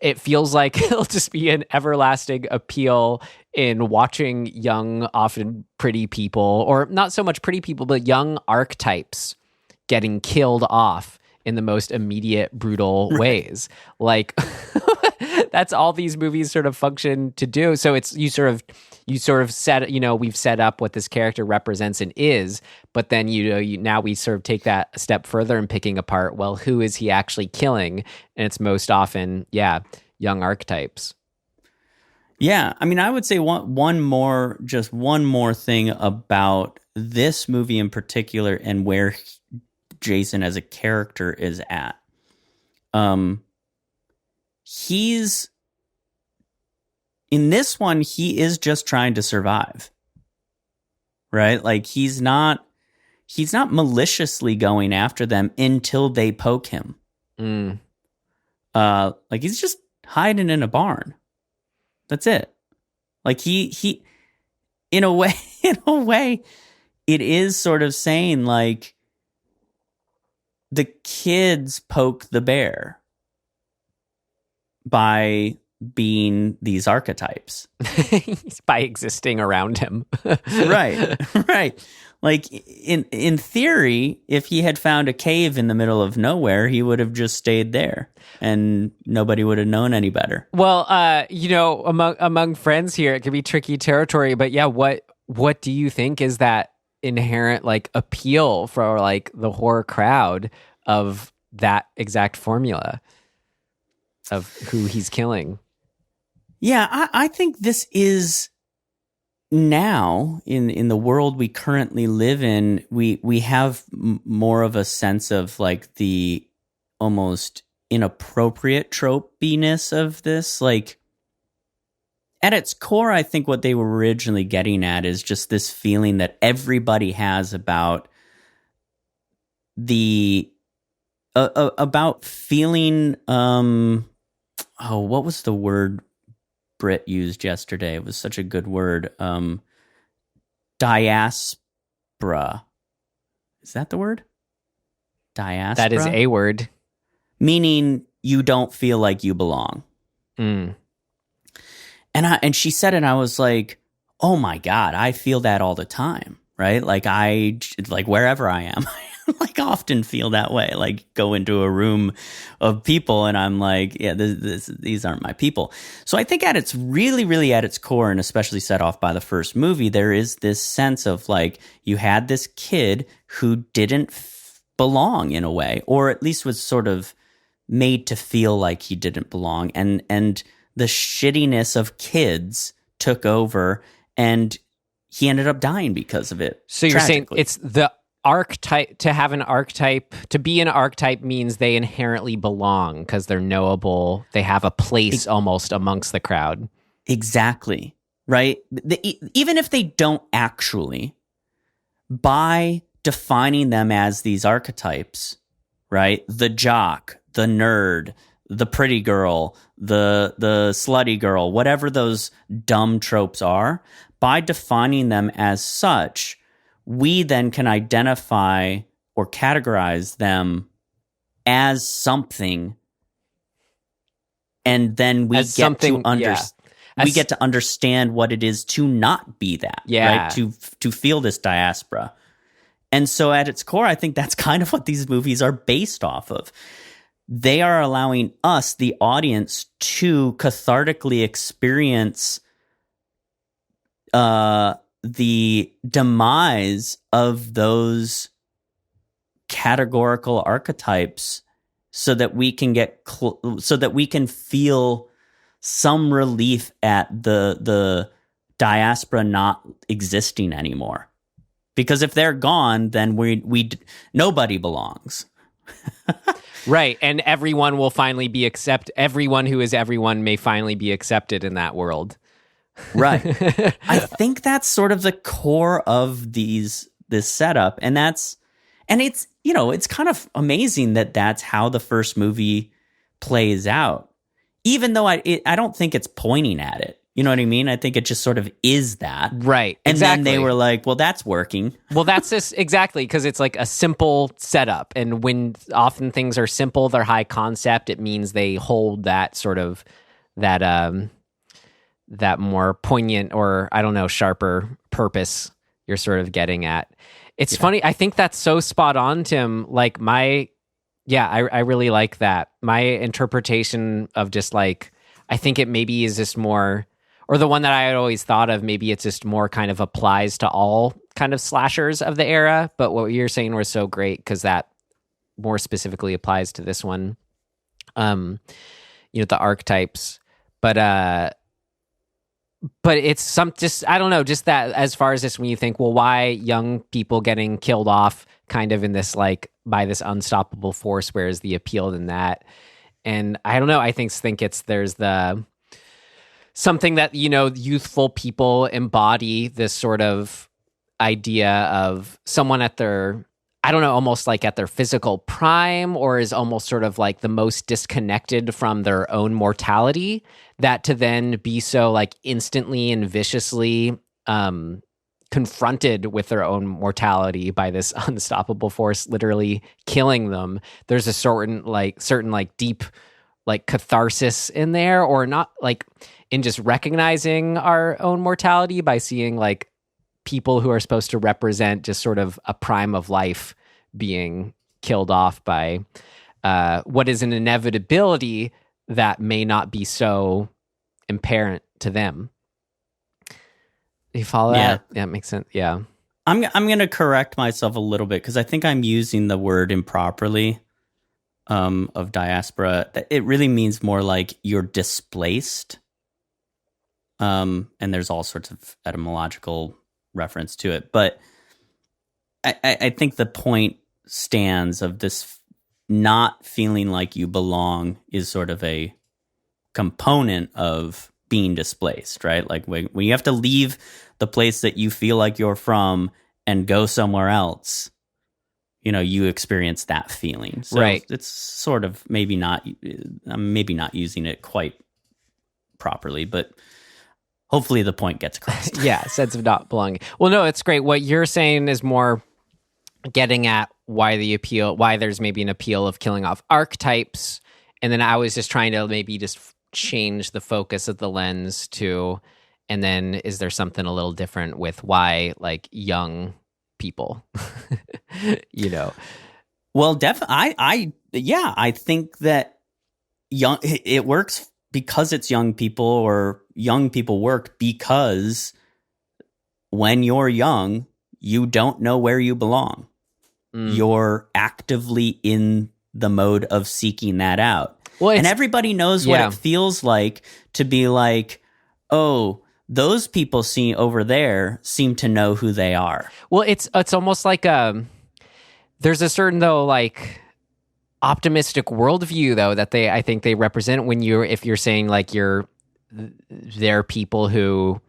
it feels like it'll just be an everlasting appeal in watching young, often pretty people, or not so much pretty people, but young archetypes getting killed off in the most immediate, brutal ways. Like, that's all these movies sort of function to do. So it's, you sort of set, we've set up what this character represents and is, but then, now we sort of take that a step further in picking apart, well, who is he actually killing? And it's most often, young archetypes. Yeah. I mean, I would say one more thing about this movie in particular and where Jason as a character is at. He's in this one, he is just trying to survive, right? Like he's not maliciously going after them until they poke him. Like he's just hiding in a barn. That's it. Like he in a way, it is sort of saying like the kids poke the bear by being these archetypes. By existing around him. Right. Like in theory, if he had found a cave in the middle of nowhere, he would have just stayed there and nobody would have known any better. Well, among friends here, it can be tricky territory, but what do you think is that inherent like appeal for like the horror crowd of that exact formula of who he's killing? Yeah, I think this is now in the world we currently live in, we have more of a sense of like the almost inappropriate tropiness of this. Like at its core, I think what they were originally getting at is just this feeling that everybody has about about feeling what was the word Britt used yesterday? It was such a good word. Diaspora. Is that the word? Diaspora? That is a word. Meaning you don't feel like you belong. And she said it, and I was like, oh my God, I feel that all the time, right? Like wherever I am, like often feel that way. Like go into a room of people and I'm like, yeah, these aren't my people. So I think at its really at its core, and especially set off by the first movie, there is this sense of like, you had this kid who didn't belong in a way, or at least was sort of made to feel like he didn't belong. And the shittiness of kids took over, and he ended up dying because of it. So you're saying tragically. it's the archetype, to have an archetype, to be an archetype means they inherently belong because they're knowable. They have a place almost amongst the crowd. Exactly. Right? Even if they don't actually, by defining them as these archetypes, right? The jock, the nerd, the pretty girl, the slutty girl, whatever those dumb tropes are, by defining them as such, we then can identify or categorize them as something, and then we get to understand what it is to not be that, right? To feel this diaspora. And so at its core, I think that's kind of what these movies are based off of. They are allowing us, the audience, to cathartically experience the demise of those categorical archetypes, so that we can so that we can feel some relief at the diaspora not existing anymore. Because if they're gone, then nobody belongs. Right, and everyone will finally be everyone who is everyone may finally be accepted in that world. Right. I think that's sort of the core of this setup, and it's it's kind of amazing that that's how the first movie plays out. Even though I don't think it's pointing at it. You know what I mean? I think it just sort of is that. Right. And exactly. then they were like, well, that's working. Well, that's just exactly, because it's like a simple setup. And when often things are simple, they're high concept, it means they hold that sort of, that more poignant, or I don't know, sharper purpose you're sort of getting at. It's funny. I think that's so spot on, Tim. Like I really like that. My interpretation of just like, I think it maybe is just more, or the one that I had always thought of, maybe it's just more kind of applies to all kind of slashers of the era. But what you're saying was so great, because that more specifically applies to this one. The archetypes. But it's I don't know, just that as far as this, when you think, well, why young people getting killed off kind of in this, like, by this unstoppable force, where is the appeal in that? And I don't know, I think there's something that, youthful people embody, this sort of idea of someone at their, I don't know, almost like at their physical prime, or is almost sort of like the most disconnected from their own mortality, that to then be so like instantly and viciously confronted with their own mortality by this unstoppable force literally killing them. There's a certain deep like catharsis in there, or not, like in just recognizing our own mortality by seeing like people who are supposed to represent just sort of a prime of life being killed off by what is an inevitability that may not be so apparent to them. You follow that? Yeah, it makes sense. Yeah. I'm going to correct myself a little bit, because I think I'm using the word improperly, of diaspora. It really means more like you're displaced. And there's all sorts of etymological reference to it. But I think the point stands of this not feeling like you belong is sort of a component of being displaced, right? Like when you have to leave the place that you feel like you're from and go somewhere else, you experience that feeling. So right. It's sort of maybe not using it quite properly, but hopefully the point gets across. Yeah, sense of not belonging. Well, no, it's great. What you're saying is more getting at why there's maybe an appeal of killing off archetypes. And then I was just trying to maybe just change the focus of the lens to, and then is there something a little different with why, like, young people, Well, definitely. I think that it works because it's young people, or young people work because when you're young, you don't know where you belong. You're actively in the mode of seeking that out. Well, and everybody knows what it feels like to be like, oh, those people over there seem to know who they are. Well, it's almost like there's a certain though like optimistic worldview though that I think they represent if you're saying like they're people who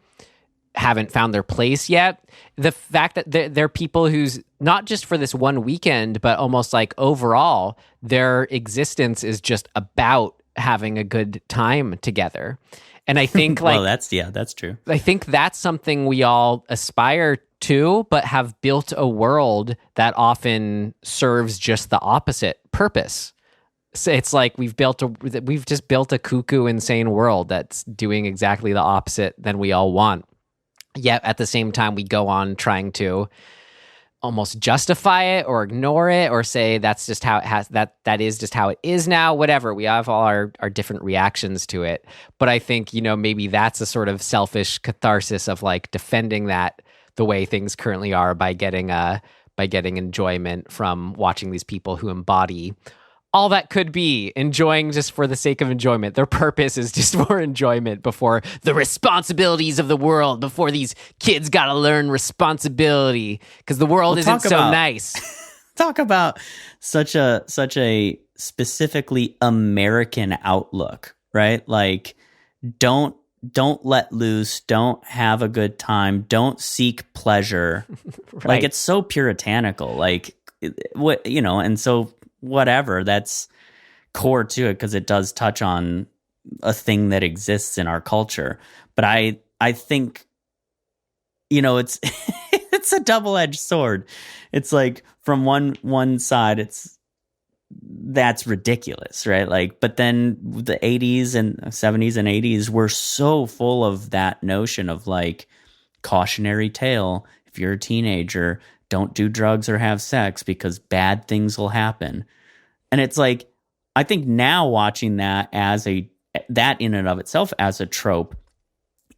haven't found their place yet. The fact that they're people who's not just for this one weekend, but almost like overall, their existence is just about having a good time together. And I think like, well, that's true. I think that's something we all aspire to, but have built a world that often serves just the opposite purpose. So it's like we've just built a cuckoo, insane world that's doing exactly the opposite than we all want. Yet at the same time, we go on trying to almost justify it or ignore it or say that's just how it has that is just how it is now. Whatever, we have all our different reactions to it. But I think maybe that's a sort of selfish catharsis of like defending that the way things currently are by getting enjoyment from watching these people who embody all that could be enjoying just for the sake of enjoyment. Their purpose is just for enjoyment before the responsibilities of the world, before these kids got to learn responsibility because the world isn't so nice. Talk about such a specifically American outlook, right? Like don't let loose, don't have a good time, don't seek pleasure. Right. Like it's so puritanical, like and so whatever, that's core to it because it does touch on a thing that exists in our culture. But I think it's it's a double-edged sword. It's like from one side that's ridiculous, right? Like, but then the 80s and 70s and 80s were so full of that notion of like cautionary tale. If you're a teenager, don't do drugs or have sex because bad things will happen. And it's like, I think now watching that that in and of itself as a trope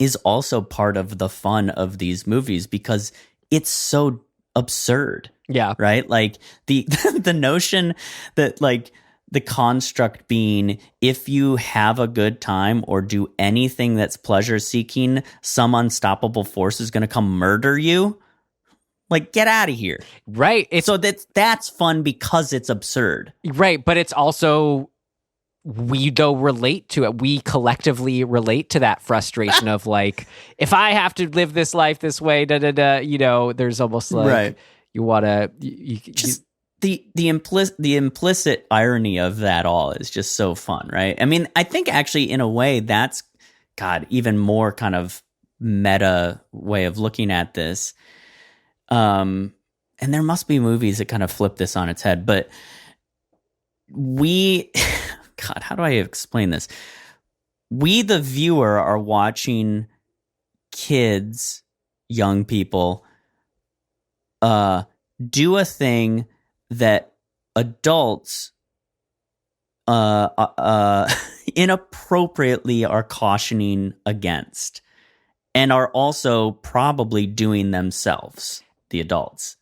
is also part of the fun of these movies because it's so absurd. Yeah. Right? Like the notion that like the construct being if you have a good time or do anything that's pleasure seeking, some unstoppable force is going to come murder you. Like, get out of here. Right. So that's fun because it's absurd. Right. But it's also, we though relate to it. We collectively relate to that frustration of like, if I have to live this life this way, there's almost like right. You want to... The implicit irony of that all is just so fun, right? I mean, I think actually in a way that's, even more kind of meta way of looking at this. And there must be movies that kind of flip this on its head, but how do I explain this? We, the viewer, are watching kids, young people, do a thing that adults, inappropriately are cautioning against and are also probably doing themselves. The adults,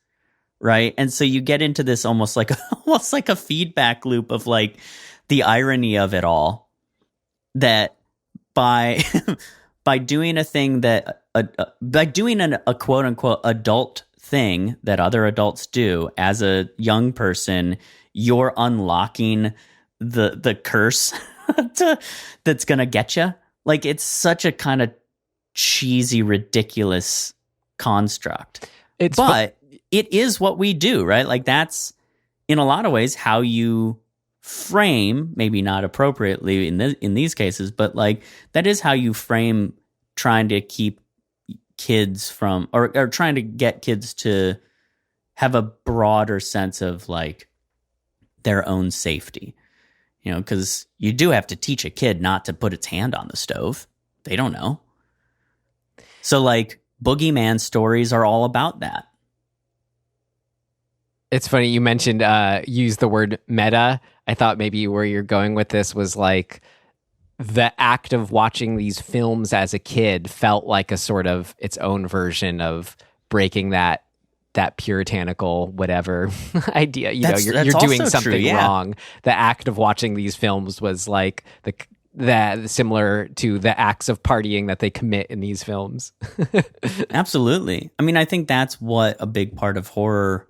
right? And so you get into this almost like a feedback loop of like the irony of it all, that by doing a thing that by doing a quote unquote adult thing that other adults do as a young person, you're unlocking the curse that's gonna get you. Like it's such a kind of cheesy, ridiculous construct. But it is what we do, right? Like that's in a lot of ways how you frame, maybe not appropriately in these cases, but like that is how you frame trying to keep kids from or trying to get kids to have a broader sense of like their own safety. Because you do have to teach a kid not to put its hand on the stove. They don't know. So like boogeyman stories are all about that. It's funny you mentioned use the word meta. I thought maybe where you're going with this was like the act of watching these films as a kid felt like a sort of its own version of breaking that puritanical whatever idea. You're doing something wrong. The act of watching these films was like that similar to the acts of partying that they commit in these films. Absolutely. I mean, I think that's what a big part of horror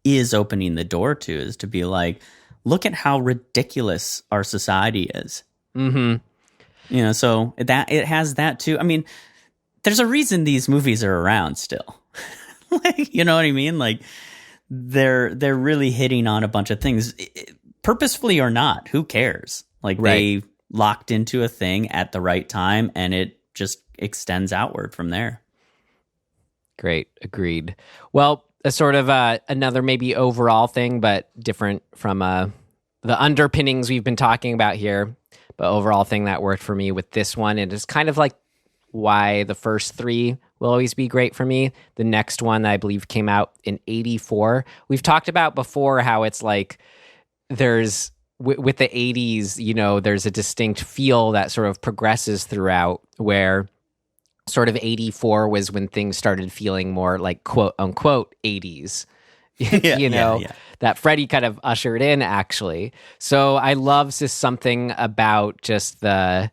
is opening the door to, is to be like, look at how ridiculous our society is. Mm-hmm. You know, so that it has that too. I mean, there's a reason these movies are around still. Like, you know what I mean? Like they're really hitting on a bunch of things, purposefully or not. Who cares? Like they locked into a thing at the right time, and it just extends outward from there. Great. Agreed. Well, a sort of another maybe overall thing, but different from the underpinnings we've been talking about here. But overall thing that worked for me with this one, and it's kind of like why the first three will always be great for me. The next one, I believe, came out in 1984. We've talked about before how it's like there's, with the 80s, you know, there's a distinct feel that sort of progresses throughout, where sort of 1984 was when things started feeling more like quote unquote 80s. That Freddy kind of ushered in, actually. So I love just something about just the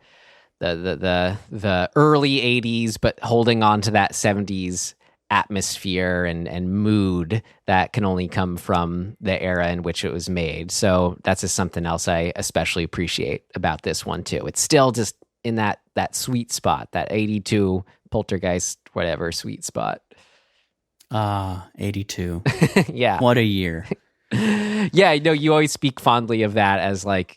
early 80s, but holding on to that 70s atmosphere and mood that can only come from the era in which it was made. So that's just something else I especially appreciate about this one too. It's still just in that sweet spot, that 82 Poltergeist, whatever sweet spot. 82. Yeah. What a year. Yeah, I know you always speak fondly of that as like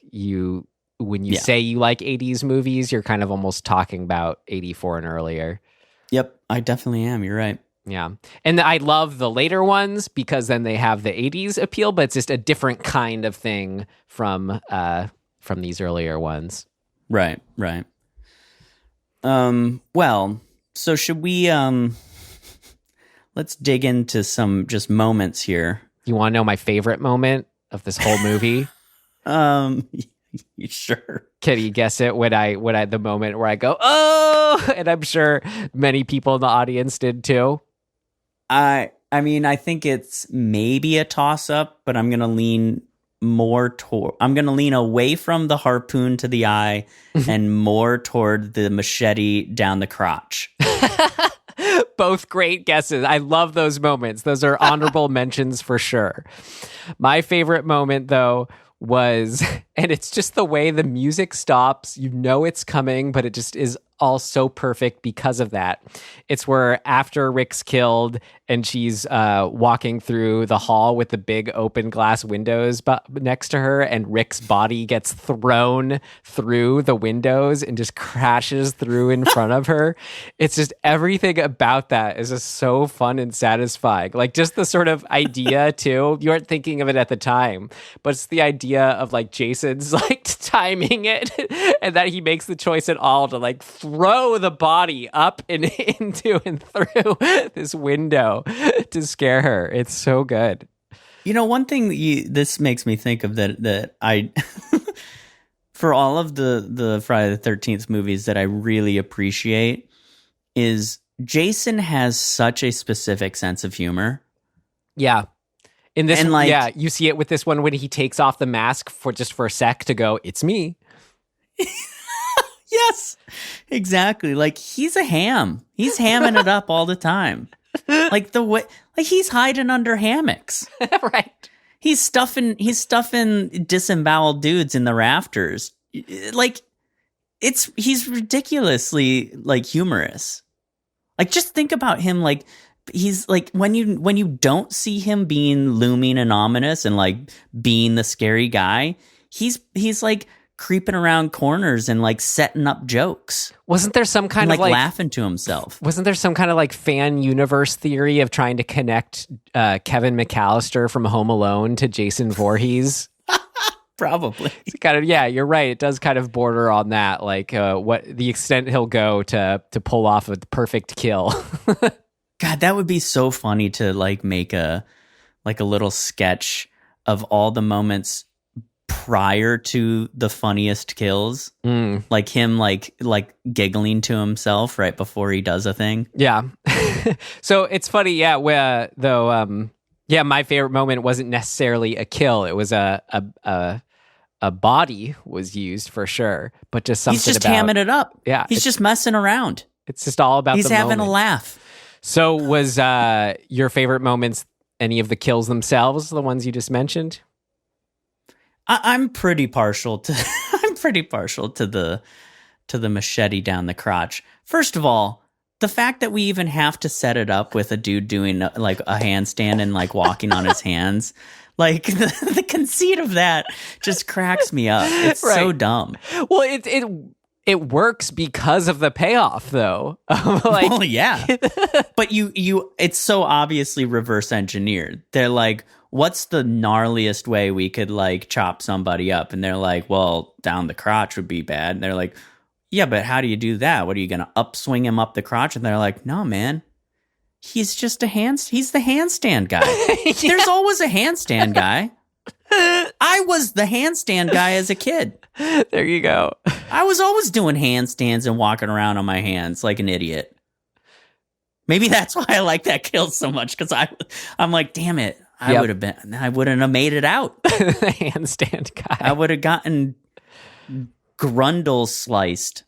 when you say you like 80s movies, you're kind of almost talking about 84 and earlier. Yep, I definitely am. You're right. Yeah. And I love the later ones because then they have the 80s appeal, but it's just a different kind of thing from these earlier ones. Right. Well, so should we let's dig into some just moments here. You want to know my favorite moment of this whole movie? Sure. Can you guess it? When I the moment where I go, oh, and I'm sure many people in the audience did too. I mean, I think it's maybe a toss up, but I'm gonna lean away from the harpoon to the eye and more toward the machete down the crotch. Both great guesses. I love those moments. Those are honorable mentions for sure. My favorite moment, though, was, and it's just the way the music stops. You know it's coming, but it just is all so perfect because of that. It's where after Rick's killed and she's walking through the hall with the big open glass windows next to her, and Rick's body gets thrown through the windows and just crashes through in front of her. It's just everything about that is just so fun and satisfying. Like just the sort of idea too. You weren't thinking of it at the time, but it's the idea of like Jason's like timing it and that he makes the choice at all to like throw the body up and into and through this window to scare her. It's so good. You know, one thing this makes me think of that I for all of the Friday the 13th movies that I really appreciate is Jason has such a specific sense of humor. Yeah. In this, and like, yeah, you see it with this one when he takes off the mask for a sec to go, it's me. Yes, exactly. Like he's a ham. He's hamming it up all the time. Like the way, like he's hiding under hammocks. Right. He's stuffing disemboweled dudes in the rafters. Like he's ridiculously like humorous. Like just think about him. Like he's like when you don't see him being looming and ominous and like being the scary guy, he's like creeping around corners and like setting up jokes. Wasn't there some kind of like laughing to himself? Wasn't there some kind of like fan universe theory of trying to connect Kevin McAllister from Home Alone to Jason Voorhees? Probably. It's kind of, yeah, you're right. It does kind of border on that, like what the extent he'll go to pull off a perfect kill. God, that would be so funny to like make a little sketch of all the moments prior to the funniest kills, like him like giggling to himself right before he does a thing. Yeah. So it's funny, yeah, where though my favorite moment wasn't necessarily a kill. It was a a body was used for sure, but just something He's just about hamming it up. Yeah, he's just messing around. It's just all about He's the having moment. a laugh. So was your favorite moments any of the kills themselves, the ones you just mentioned? I'm pretty partial to the machete down the crotch. First of all, the fact that we even have to set it up with a dude doing like a handstand and like walking on his hands, like the conceit of that just cracks me up. It's so dumb. Well, it works because of the payoff, though. Like, well, yeah, but it's so obviously reverse engineered. They're like, what's the gnarliest way we could like chop somebody up? And they're like, well, down the crotch would be bad. And they're like, yeah, but how do you do that? What are you going to upswing him up the crotch? And they're like, no, man, he's just he's the handstand guy. Yeah. There's always a handstand guy. I was the handstand guy as a kid. There you go. I was always doing handstands and walking around on my hands like an idiot. Maybe that's why I like that kill so much, because I'm like, damn it, I wouldn't have made it out. The handstand guy. I would have gotten grundle sliced.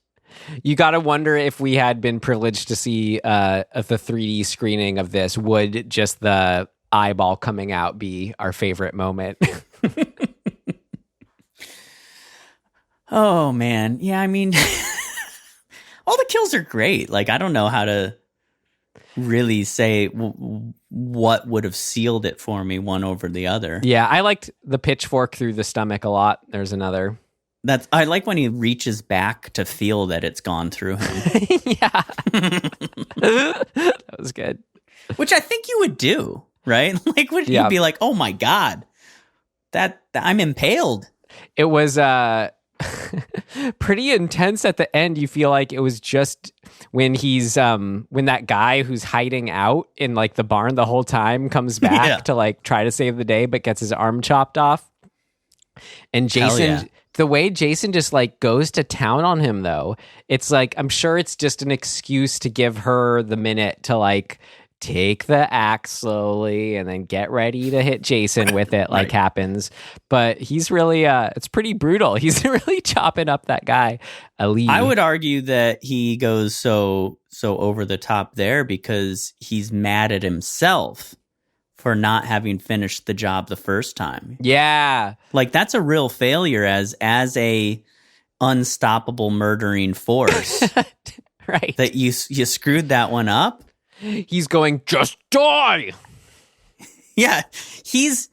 You got to wonder if we had been privileged to see the 3D screening of this, would just the eyeball coming out be our favorite moment? Oh, man. Yeah, I mean, all the kills are great. Like, I don't know how to really say what would have sealed it for me, one over the other. Yeah, I liked the pitchfork through the stomach a lot. There's another. I like when he reaches back to feel that it's gone through him. Yeah. That was good. Which I think you would do, right? Like, would you be like, oh my God, that I'm impaled? It was pretty intense at the end. You feel like it was just when when that guy who's hiding out in like the barn the whole time comes back to like try to save the day, but gets his arm chopped off. And Jason, the way Jason just like goes to town on him, though, it's like, I'm sure it's just an excuse to give her the minute to like take the axe slowly and then get ready to hit Jason with it, like happens. But he's really, it's pretty brutal. He's really chopping up that guy, Ali. I would argue that he goes so over the top there because he's mad at himself for not having finished the job the first time. Yeah. Like, that's a real failure as a unstoppable murdering force. Right. That you screwed that one up. He's going, just die. Yeah. He's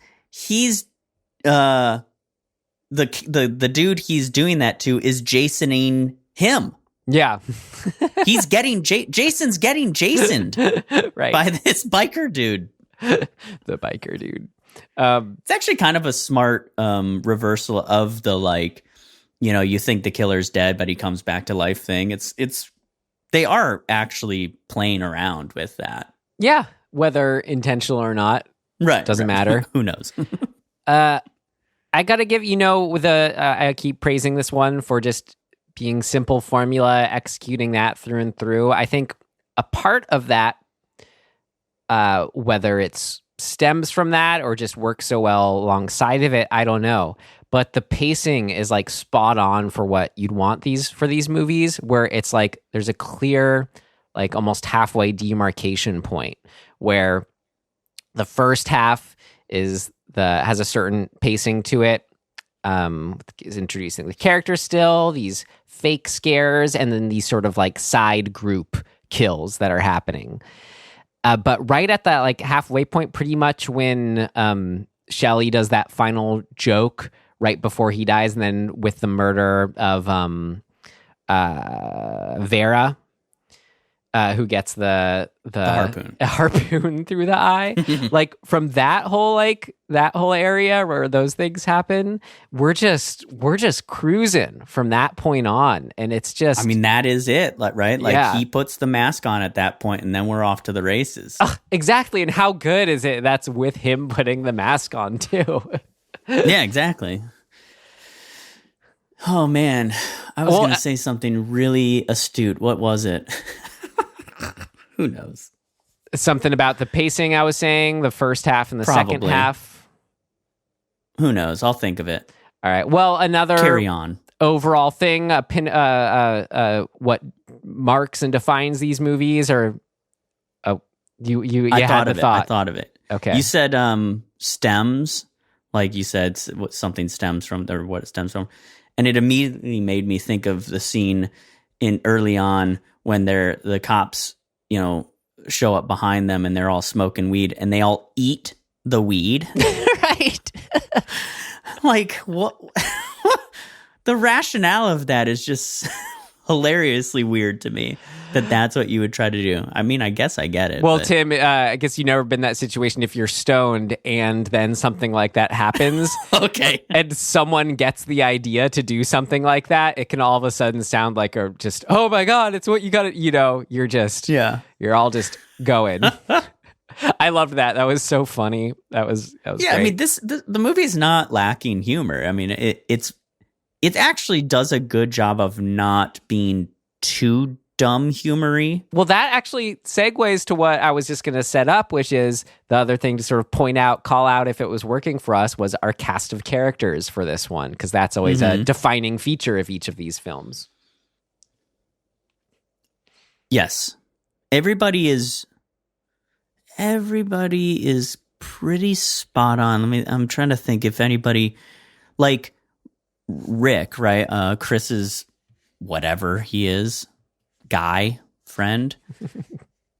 the dude he's doing that to is Jasoning him. Yeah. He's getting Jason's getting Jasoned right by this biker dude. The biker dude. It's actually kind of a smart reversal of the, like, you know, you think the killer's dead, but he comes back to life thing. It's they are actually playing around with that. Yeah, whether intentional or not, doesn't matter. Who knows? I gotta give, I keep praising this one for just being simple formula, executing that through and through. I think a part of that, whether it's stems from that or just works so well alongside of it, I don't know. But the pacing is like spot on for what you'd want for these movies, where it's like there's a clear, like almost halfway demarcation point where the first half has a certain pacing to it. Is introducing the characters still, these fake scares, and then these sort of like side group kills that are happening. But right at that like halfway point, pretty much when Shelley does that final joke right before he dies, and then with the murder of Vera, who gets the harpoon through the eye, like from that whole area where those things happen, we're just cruising from that point on, and it's just, I mean, that is it, right? Like he puts the mask on at that point, and then we're off to the races. Exactly, and how good is it? That's with him putting the mask on too. Yeah, exactly. Oh man, I was going to say something really astute. What was it? Who knows? Something about the pacing, I was saying, the first half and the second half. Who knows? I'll think of it. All right. Well, another Carry on. overall thing, what marks and defines these movies, or you had the thought. I thought of it. Okay. You said stems, like you said what something stems from, or what it stems from, and it immediately made me think of the scene in early on when the cops, show up behind them and they're all smoking weed and they all eat the weed. Right. Like, what? The rationale of that is just hilariously weird to me, that's what you would try to do. I mean, I guess I get it. Well, but... Tim, I guess you've never been in that situation. If you're stoned and then something like that happens, okay, and someone gets the idea to do something like that, it can all of a sudden sound like oh my God, it's what you got to, you're all just going. I loved that. That was so funny. That was great. I mean, the movie's not lacking humor. I mean, it actually does a good job of not being too dumb humory. Well, that actually segues to what I was just going to set up, which is the other thing to sort of call out if it was working for us, was our cast of characters for this one, because that's always a defining feature of each of these films. Yes. Everybody is pretty spot on. I'm trying to think if anybody, like Rick, right? Chris's whatever he is, guy, friend,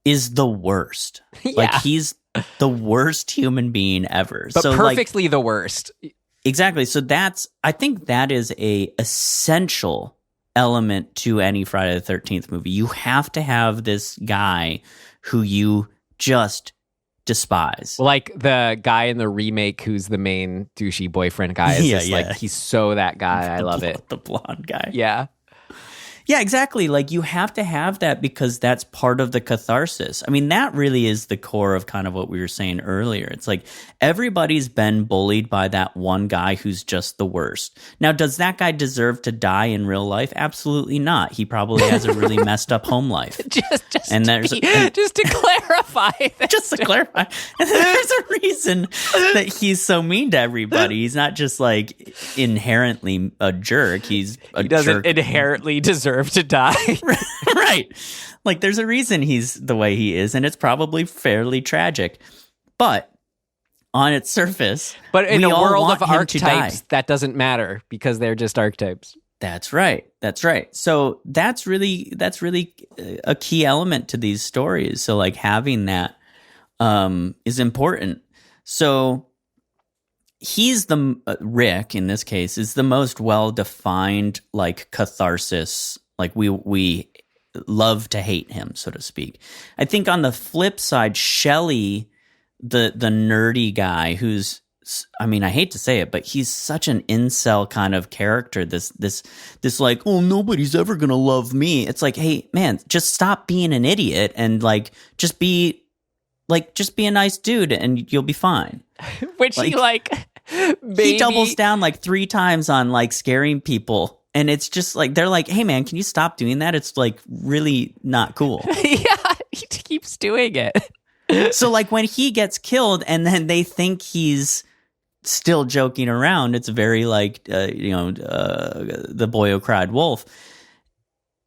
is the worst. Yeah. Like, he's the worst human being ever. But so, perfectly the worst. Exactly. So I think that is a essential element to any Friday the 13th movie. You have to have this guy who you just despise. Like the guy in the remake who's the main douchey boyfriend guy. Like, he's so that guy. I love it. The blonde guy. Yeah. Yeah, exactly. Like, you have to have that because that's part of the catharsis. I mean, that really is the core of kind of what we were saying earlier. It's like everybody's been bullied by that one guy who's just the worst. Now, does that guy deserve to die in real life? Absolutely not. He probably has a really messed up home life. Just to clarify. Just to clarify. There's a reason that he's so mean to everybody. He's not just like inherently a jerk. He doesn't inherently deserve to die. Right. Like, there's a reason he's the way he is, and it's probably fairly tragic. But on its surface, but in a world of archetypes, that doesn't matter because they're just archetypes. That's right. So that's really a key element to these stories. So, like, having that is important. So he's Rick in this case is the most well-defined, like, catharsis. Like, we love to hate him, so to speak. I think on the flip side, Shelley, the nerdy guy who's, I mean, I hate to say it, but he's such an incel kind of character. This like, oh, nobody's ever gonna love me. It's like, hey, man, just stop being an idiot and just be a nice dude and you'll be fine. Which he doubles down like 3 times on like scaring people. And it's just like, they're like, hey man, can you stop doing that? It's like really not cool. Yeah, he keeps doing it. So like when he gets killed and then they think he's still joking around, it's very like, the boy who cried wolf.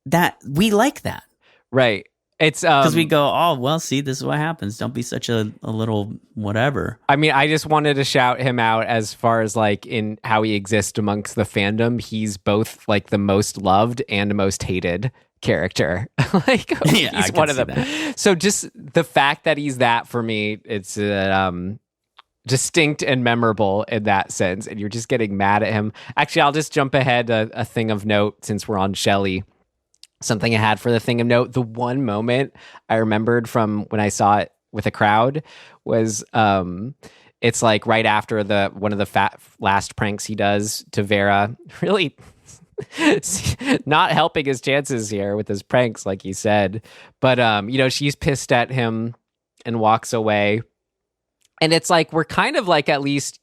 That we like that. Right. It's because we go, oh, well, see, this is what happens. Don't be such a little whatever. I mean, I just wanted to shout him out as far as like in how he exists amongst the fandom. He's both like the most loved and most hated character. Like, yeah, he's one of them. That. So just the fact that he's that, for me, it's distinct and memorable in that sense. And you're just getting mad at him. Actually, I'll just jump ahead a thing of note since we're on Shelley. Something I had for the thing of note, the one moment I remembered from when I saw it with a crowd was it's like right after one of the last pranks he does to Vera, really not helping his chances here with his pranks, like he said. But she's pissed at him and walks away. And it's like we're kind of like, at least,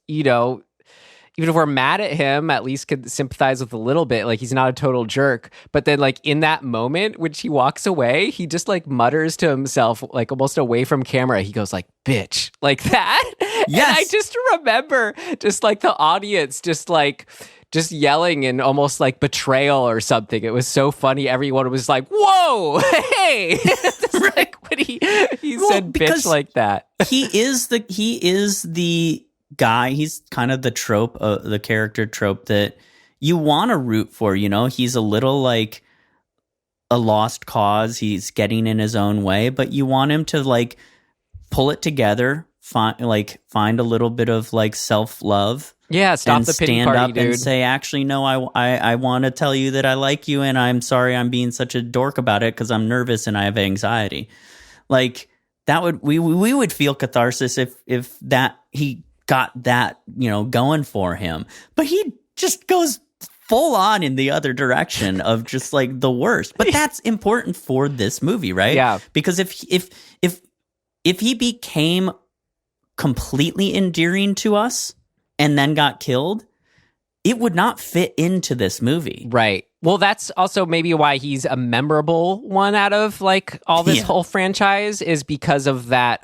even if we're mad at him, at least could sympathize with a little bit. Like, he's not a total jerk. But then, like, in that moment, when she walks away, he just, like, mutters to himself, like, almost away from camera. He goes, like, bitch. Like that. Yes. And I just remember just, like, the audience just, like, just yelling in almost like betrayal or something. It was so funny. Everyone was like, "Whoa, hey!" Just like when he said "bitch" like that. he is the guy. He's kind of the trope, the character trope that you want to root for. You know, he's a little like a lost cause. He's getting in his own way, but you want him to like pull it together, find a little bit of like self-love. Yeah, stop and the pity stand party, up dude. and say, actually, no, I want to tell you that I like you, and I'm sorry I'm being such a dork about it because I'm nervous and I have anxiety. Like that would we would feel catharsis if that he got that, you know, going for him, but he just goes full on in the other direction of just like the worst. But that's important for this movie, right? Yeah, because if he became completely endearing to us and then got killed, it would not fit into this movie. Right. Well, that's also maybe why he's a memorable one out of like all this whole franchise, is because of that.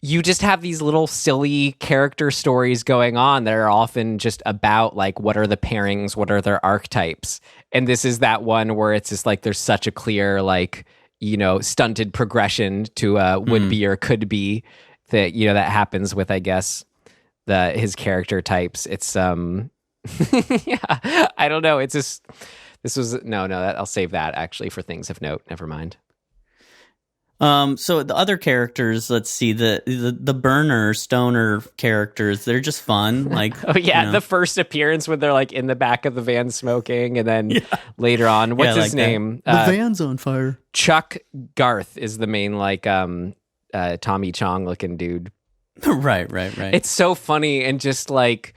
You just have these little silly character stories going on that are often just about like, what are the pairings? What are their archetypes? And this is that one where it's just like, there's such a clear, like, you know, stunted progression to would be or could be that, you know, that happens with, I guess, his character types. It's yeah, I don't know. It's just I'll save that actually for things of note. Never mind. So the other characters, let's see, the burner stoner characters, they're just fun. Like, oh yeah, you know. The first appearance when they're like in the back of the van smoking, and then later on, what's his name? The van's on fire. Chuck Garth is the main like Tommy Chong looking dude. Right. It's so funny, and just like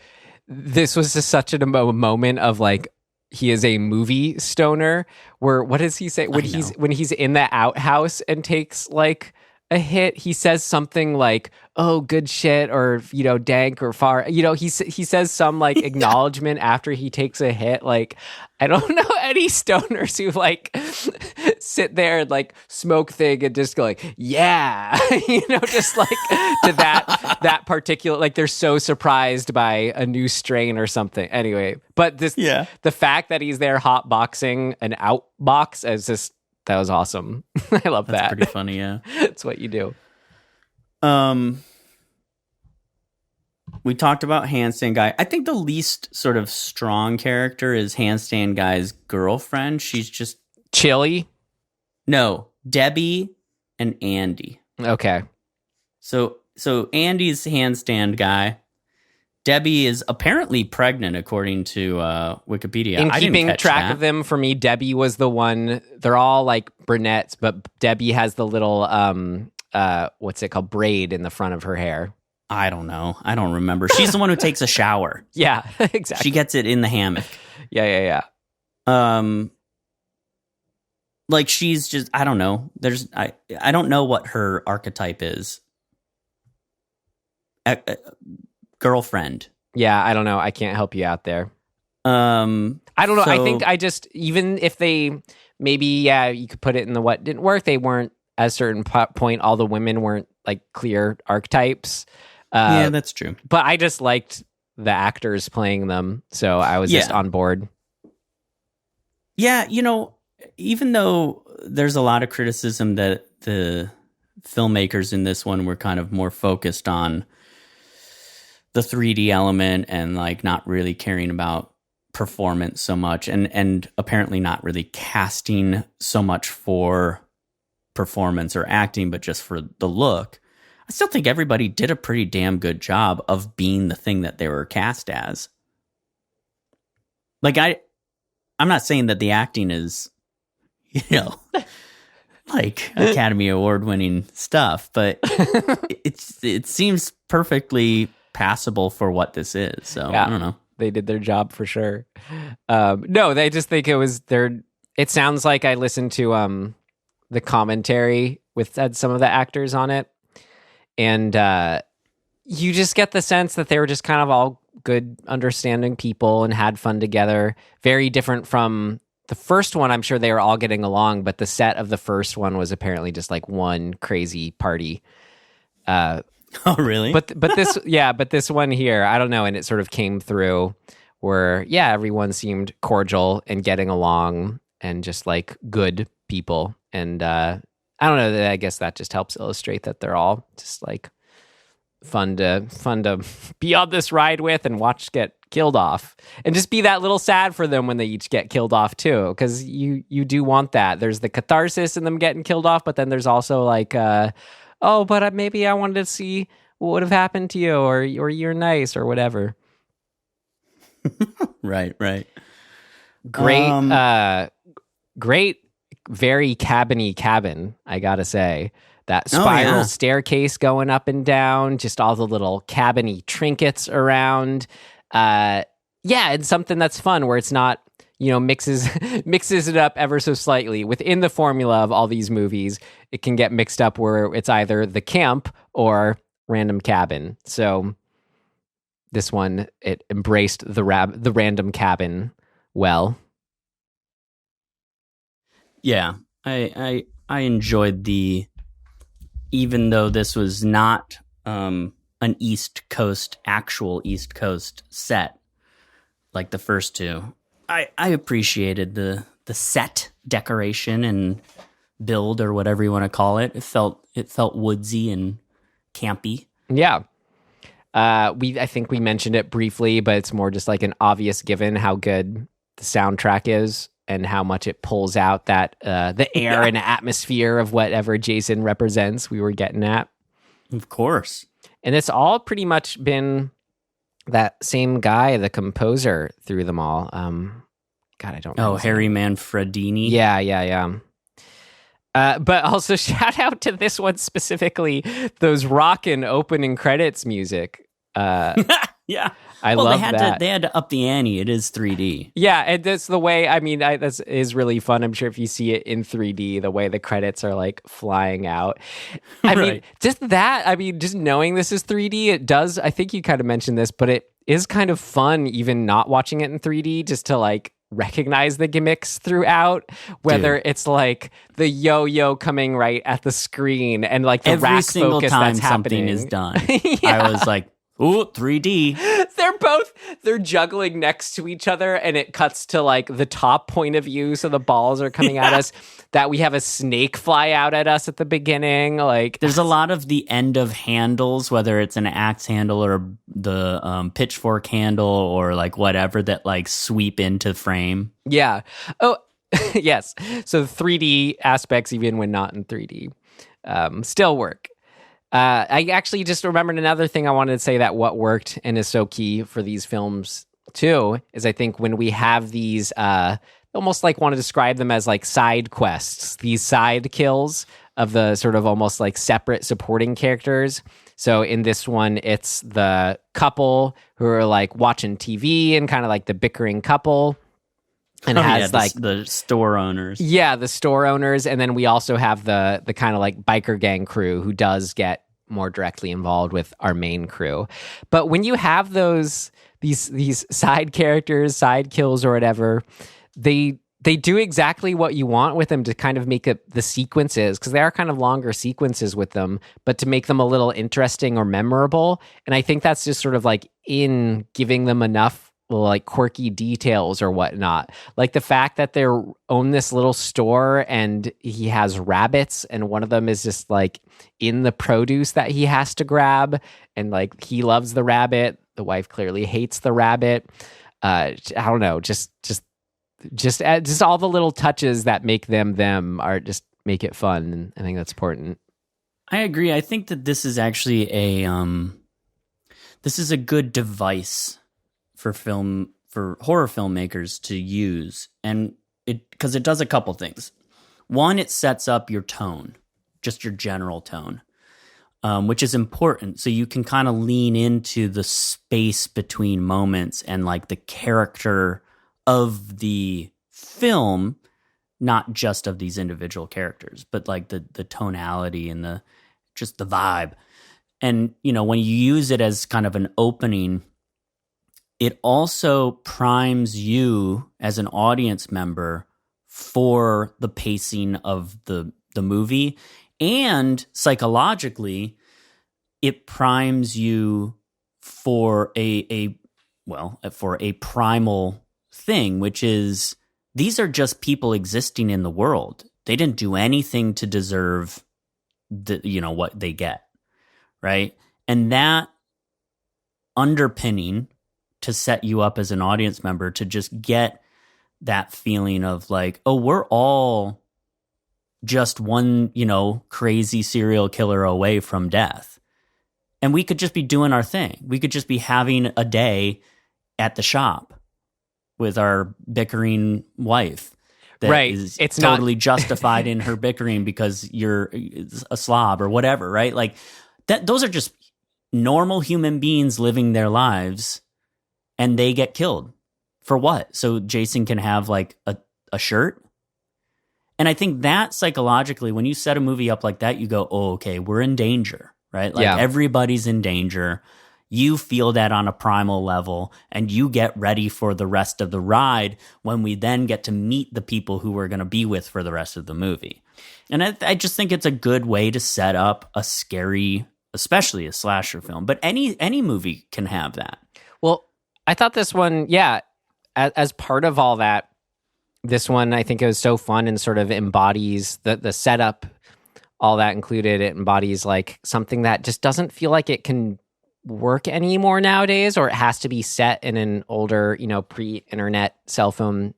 this was just such a moment of like, he is a movie stoner. Where what does he say when he's in the outhouse and takes like a hit? He says something like, "Oh, good shit," or, you know, dank or far. You know, he says some like acknowledgement after he takes a hit. Like, I don't know any stoners who like sit there and like smoke thing and just go like, yeah, you know, just like to that particular, like they're so surprised by a new strain or something. Anyway, but the fact that he's there hot boxing an outbox as just, that was awesome. I love that. That's pretty funny, yeah. It's what you do. We talked about Handstand Guy. I think the least sort of strong character is Handstand Guy's girlfriend. She's just Chili. No, Debbie and Andy. Okay. So Andy's Handstand Guy. Debbie is apparently pregnant, according to Wikipedia. In keeping track that. of them, for me, Debbie was the one. They're all like brunettes, but Debbie has the little what's it called, braid in the front of her hair. I don't know. I don't remember. She's the one who takes a shower. Yeah, exactly. She gets it in the hammock. Yeah. Like she's just, I don't know. I don't know what her archetype is. Girlfriend. Yeah, I don't know. I can't help you out there. I don't know. I think I just, even if they maybe, you could put it in the what didn't work. They weren't at a certain point. All the women weren't like clear archetypes. Yeah, that's true. But I just liked the actors playing them, so I was just on board. Yeah, you know, even though there's a lot of criticism that the filmmakers in this one were kind of more focused on the 3D element and like not really caring about performance so much, and apparently not really casting so much for performance or acting, but just for the look. I still think everybody did a pretty damn good job of being the thing that they were cast as. Like I'm not saying that the acting is, you know, like Academy Award winning stuff, but it seems perfectly passable for what this is. So I don't know. They did their job for sure. No, they just think it was their. It sounds like I listened to the commentary had some of the actors on it, and you just get the sense that they were just kind of all good, understanding people and had fun together. Very different from the first one. I'm sure they were all getting along, but the set of the first one was apparently just like one crazy party. Oh, really? But this, but this one here, I don't know, and it sort of came through where, yeah, everyone seemed cordial and getting along and just like good people. And I don't know, I guess that just helps illustrate that they're all just like fun to be on this ride with and watch get killed off, and just be that little sad for them when they each get killed off too, because you do want that. There's the catharsis in them getting killed off, but then there's also like oh, but maybe I wanted to see what would have happened to you, or you're nice or whatever. Right. Great, very cabin-y cabin, I gotta say. That spiral staircase going up and down, just all the little cabin-y trinkets around. And something that's fun where it's not, mixes it up ever so slightly. Within the formula of all these movies, it can get mixed up where it's either the camp or random cabin. So this one, it embraced the random cabin well. Yeah, I enjoyed even though this was not an actual East Coast set like the first two, I appreciated the set decoration and build, or whatever you want to call it. It felt woodsy and campy. Yeah. I think we mentioned it briefly, but it's more just like an obvious given how good the soundtrack is and how much it pulls out that the air and atmosphere of whatever Jason represents we were getting at. Of course. And it's all pretty much been that same guy, the composer, through them all. God, I don't know. Oh, Harry Manfredini? Yeah. But also shout out to this one specifically, those rockin' opening credits music. Yeah. I love that. They had to up the ante. It is 3D. Yeah, and that's the way, that is really fun. I'm sure if you see it in 3D, the way the credits are like flying out. Just knowing this is 3D, it does, I think you kind of mentioned this, but it is kind of fun even not watching it in 3D, just to like recognize the gimmicks throughout, whether it's like the yo-yo coming right at the screen and like the every rack single focus time that's something happening is done. I was like, ooh, 3D. They're juggling next to each other, and it cuts to like the top point of view, so the balls are coming at us. That we have a snake fly out at us at the beginning. Like, there's a lot of the end of handles, whether it's an axe handle or the pitchfork handle or like whatever, that like sweep into frame. Yeah. Oh, yes. So 3D aspects, even when not in 3D, still work. I actually just remembered another thing I wanted to say that what worked and is so key for these films too is, I think, when we have these almost like want to describe them as like side quests, these side kills of the sort of almost like separate supporting characters. So in this one, it's the couple who are like watching TV and kind of like the bickering couple. And it has like the store owners. Yeah, the store owners. And then we also have the kind of like biker gang crew who does get more directly involved with our main crew. But when you have these side characters, side kills or whatever, they do exactly what you want with them to kind of make it the sequences, because they are kind of longer sequences with them, but to make them a little interesting or memorable. And I think that's just sort of like in giving them enough like quirky details or whatnot, like the fact that they own this little store and he has rabbits, and one of them is just like in the produce that he has to grab, and like he loves the rabbit, the wife clearly hates the rabbit. I don't know, just all the little touches that make them are just make it fun, and I think that's important. I agree. I think that this is actually this is a good device for horror filmmakers to use, and because it does a couple things. One, it sets up your tone, just your general tone, which is important. So you can kind of lean into the space between moments and like the character of the film, not just of these individual characters, but like the tonality and just the vibe. And when you use it as kind of an opening, it also primes you as an audience member for the pacing of the movie, and psychologically, it primes you for a for a primal thing, which is these are just people existing in the world. They didn't do anything to deserve what they get, right? And that underpinning to set you up as an audience member to just get that feeling of like, oh, we're all just one, crazy serial killer away from death. And we could just be doing our thing. We could just be having a day at the shop with our bickering wife. That right. is it's totally not justified in her bickering because you're a slob or whatever, right? Like those are just normal human beings living their lives, and they get killed. For what? So Jason can have like a shirt? And I think that psychologically, when you set a movie up like that, you go, oh, okay, we're in danger, right? Like everybody's in danger. You feel that on a primal level, and you get ready for the rest of the ride when we then get to meet the people who we're going to be with for the rest of the movie. And I just think it's a good way to set up a scary, especially a slasher film. But any movie can have that. Well, I thought this one, as part of all that, this one, I think it was so fun and sort of embodies the setup, all that included. It embodies like something that just doesn't feel like it can work anymore nowadays, or it has to be set in an older, pre-internet cell phone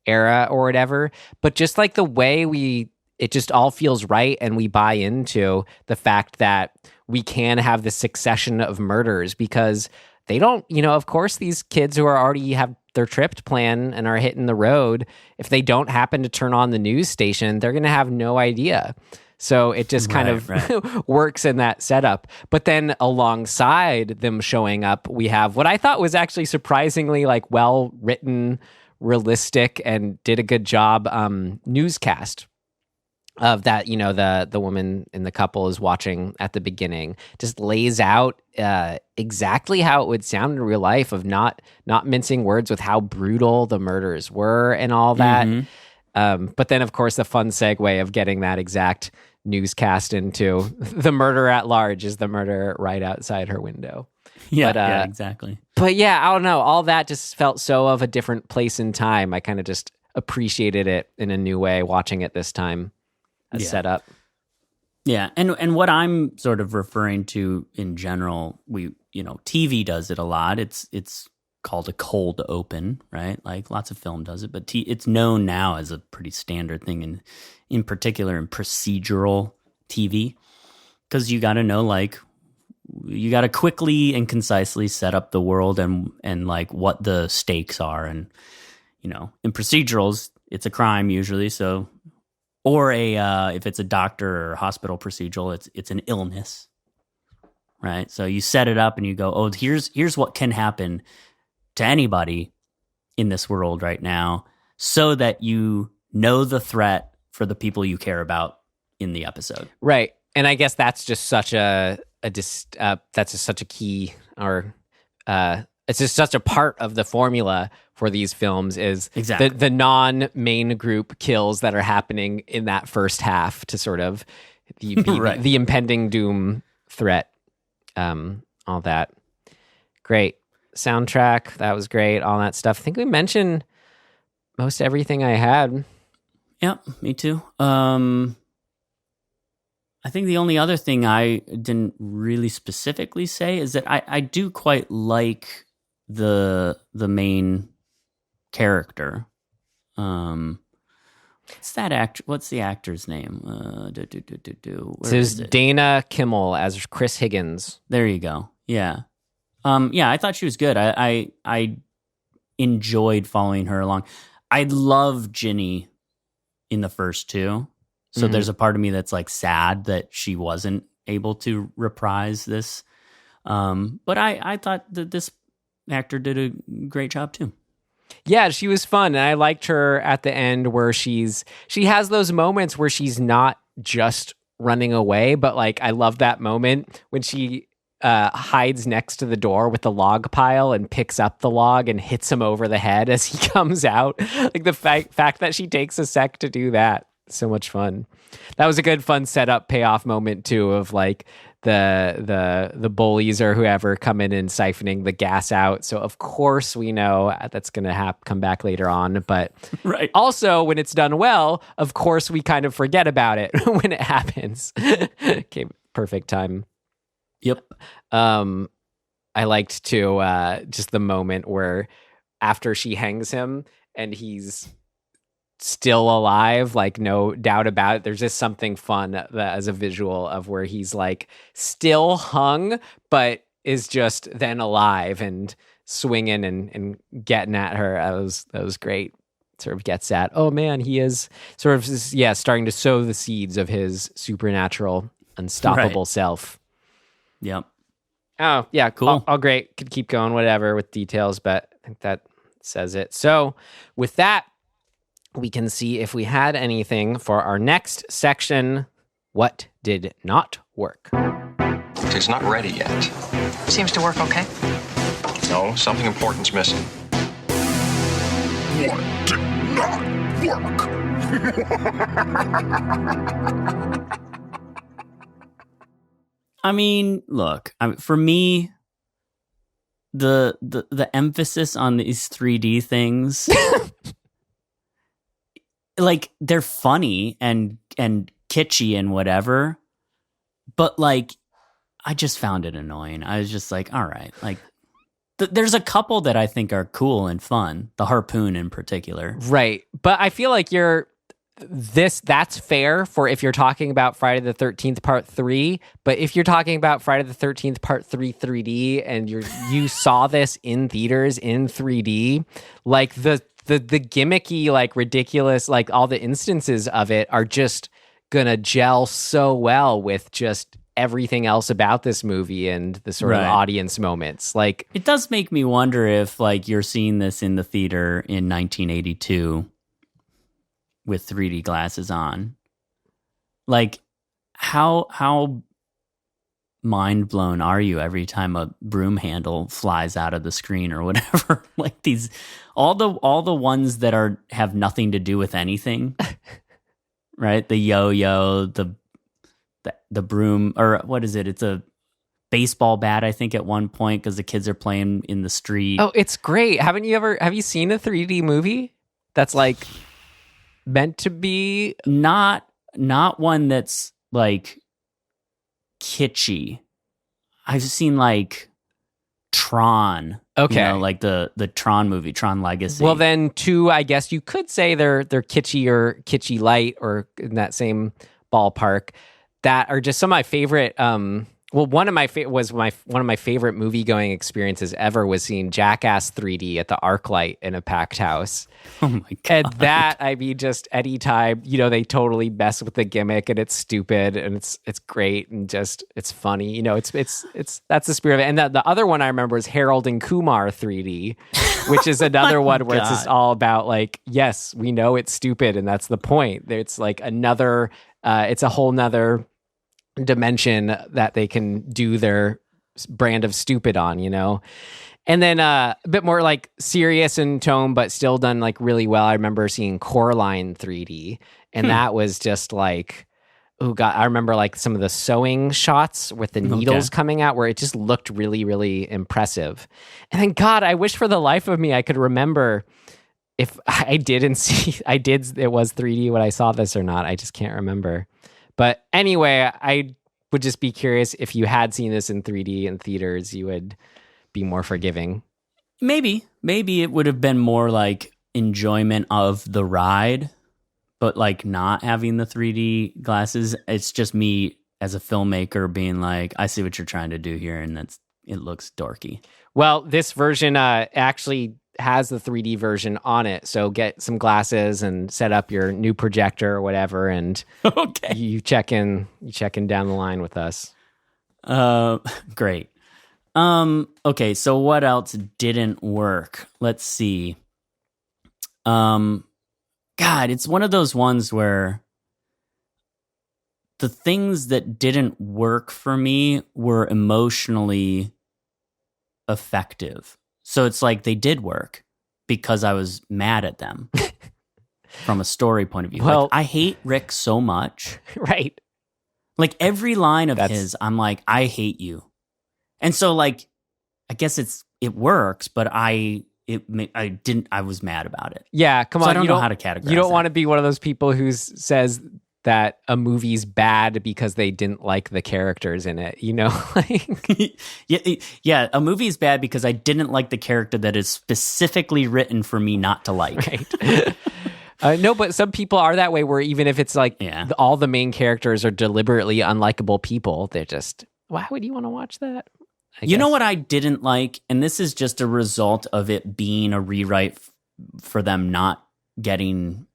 era or whatever. But just like the way it just all feels right, and we buy into the fact that we can have this succession of murders because they don't, of course, these kids who are already have their trip planned and are hitting the road, if they don't happen to turn on the news station, they're going to have no idea. So it just kind of works in that setup. But then alongside them showing up, we have what I thought was actually surprisingly like well-written, realistic, and did a good job newscast of that, the woman in the couple is watching at the beginning, just lays out exactly how it would sound in real life, of not mincing words with how brutal the murders were and all that. Mm-hmm. But then, of course, the fun segue of getting that exact newscast into the murder at large is the murder right outside her window. Yeah, exactly. But yeah, I don't know. All that just felt so of a different place in time. I kind of just appreciated it in a new way watching it this time. Set up. Yeah, and what I'm sort of referring to in general, TV does it a lot. It's called a cold open, right? Like lots of film does it, but it's known now as a pretty standard thing, in particular in procedural TV, because you got to know, like, you got to quickly and concisely set up the world and like what the stakes are, and in procedurals, it's a crime usually, so. Or if it's a doctor or hospital procedural, it's an illness, right? So you set it up and you go, oh, here's what can happen to anybody in this world right now, so that you know the threat for the people you care about in the episode. Right, and I guess that's just such that's just such a key, or it's just such a part of the formula for these films is exactly the non-main group kills that are happening in that first half to sort of the impending doom threat, all that. Great soundtrack, that was great, all that stuff. I think we mentioned most everything I had. Yeah, me too. I think the only other thing I didn't really specifically say is that I do quite like the main character. What's the actor's name? This is Dana Kimmel as Chris Higgins. There you go. Yeah. I thought she was good. I enjoyed following her along. I love Ginny in the first two. So there's a part of me that's like sad that she wasn't able to reprise this. But I thought that this actor did a great job too. Yeah, she was fun. And I liked her at the end where she has those moments where she's not just running away, but like I love that moment when she hides next to the door with the log pile and picks up the log and hits him over the head as he comes out. Like the fact that she takes a sec to do that. So much fun. That was a good fun setup payoff moment too, of like the bullies or whoever come in and siphoning the gas out. So of course we know that's going to come back later on. But right. Also, when it's done well, of course we kind of forget about it when it happens. Okay, perfect time. Yep. I liked to just the moment where after she hangs him and he's still alive, like no doubt about it. There's just something fun as a visual of where he's like still hung, but is just then alive and swinging and getting at her. That was great. Sort of gets at, oh man, he is sort of, starting to sow the seeds of his supernatural, unstoppable self. Yep. Oh yeah, cool. All great. Could keep going, whatever, with details, but I think that says it. So with that, we can see if we had anything for our next section. What did not work? It's not ready yet. Seems to work okay. No, something important's missing. What did not work? I mean, look, for me, the emphasis on these 3D things, like they're funny and kitschy and whatever, but like I just found it annoying. I was just like, all right, like there's a couple that I think are cool and fun, the harpoon in particular. Right. But I feel like that's fair for if you're talking about Friday the 13th Part 3, but if you're talking about Friday the 13th Part 3 3D and you saw this in theaters in 3D, like the gimmicky, like ridiculous, like all the instances of it are just gonna gel so well with just everything else about this movie and the sort of audience moments. Like, it does make me wonder if like you're seeing this in the theater in 1982 with 3D glasses on, like how mind blown are you every time a broom handle flies out of the screen or whatever? Like these, all the ones that have nothing to do with anything, right? The yo-yo, the broom, or what is it? It's a baseball bat, I think, at one point, because the kids are playing in the street. Oh, it's great. Have you seen a 3D movie that's like meant to be not one that's like kitschy? I've seen like Tron. Okay, like the Tron movie, Tron Legacy. Well, then two, I guess you could say they're kitschy or kitschy light, or in that same ballpark, that are just some of my favorite. One of my favorite movie going experiences ever was seeing Jackass 3D at the ArcLight in a packed house. Oh my god! And that, I mean, just anytime, they totally mess with the gimmick and it's stupid and it's great and just it's funny. It's that's the spirit of it. And the other one I remember is Harold and Kumar 3D, which is another one where it's just all about like, yes, we know it's stupid and that's the point. It's like another. It's a whole nother dimension that they can do their brand of stupid on, and then a bit more like serious in tone but still done like really well. I remember seeing Coraline 3D, and that was just like, oh god, I remember like some of the sewing shots with the needles coming out where it just looked really, really impressive. And then god, I wish for the life of me I could remember if it was 3D when I saw this or not. I just can't remember. But anyway, I would just be curious if you had seen this in 3D in theaters, you would be more forgiving. Maybe it would have been more like enjoyment of the ride, but like not having the 3D glasses. It's just me as a filmmaker being like, I see what you're trying to do here, and it looks dorky. Well, this version actually has the 3D version on it, so get some glasses and set up your new projector or whatever, and you check in down the line with us. Great. Okay, so what else didn't work? Let's see. God, it's one of those ones where the things that didn't work for me were emotionally effective. So it's like they did work because I was mad at them from a story point of view. Well, like, I hate Rick so much. Right. Like every line of That's- his, I'm like, I hate you. And so like, I guess it works, but I was mad about it. Yeah, come So on. I don't know how to categorize You don't that. want to be one of those people who says that a movie's bad because they didn't like the characters in it, you know? Like, yeah, a movie is bad because I didn't like the character that is specifically written for me not to like. right. No, but some people are that way where even if it's like all the main characters are deliberately unlikable people, they're just, why would you want to watch that? You know what I didn't like? And this is just a result of it being a rewrite for them not getting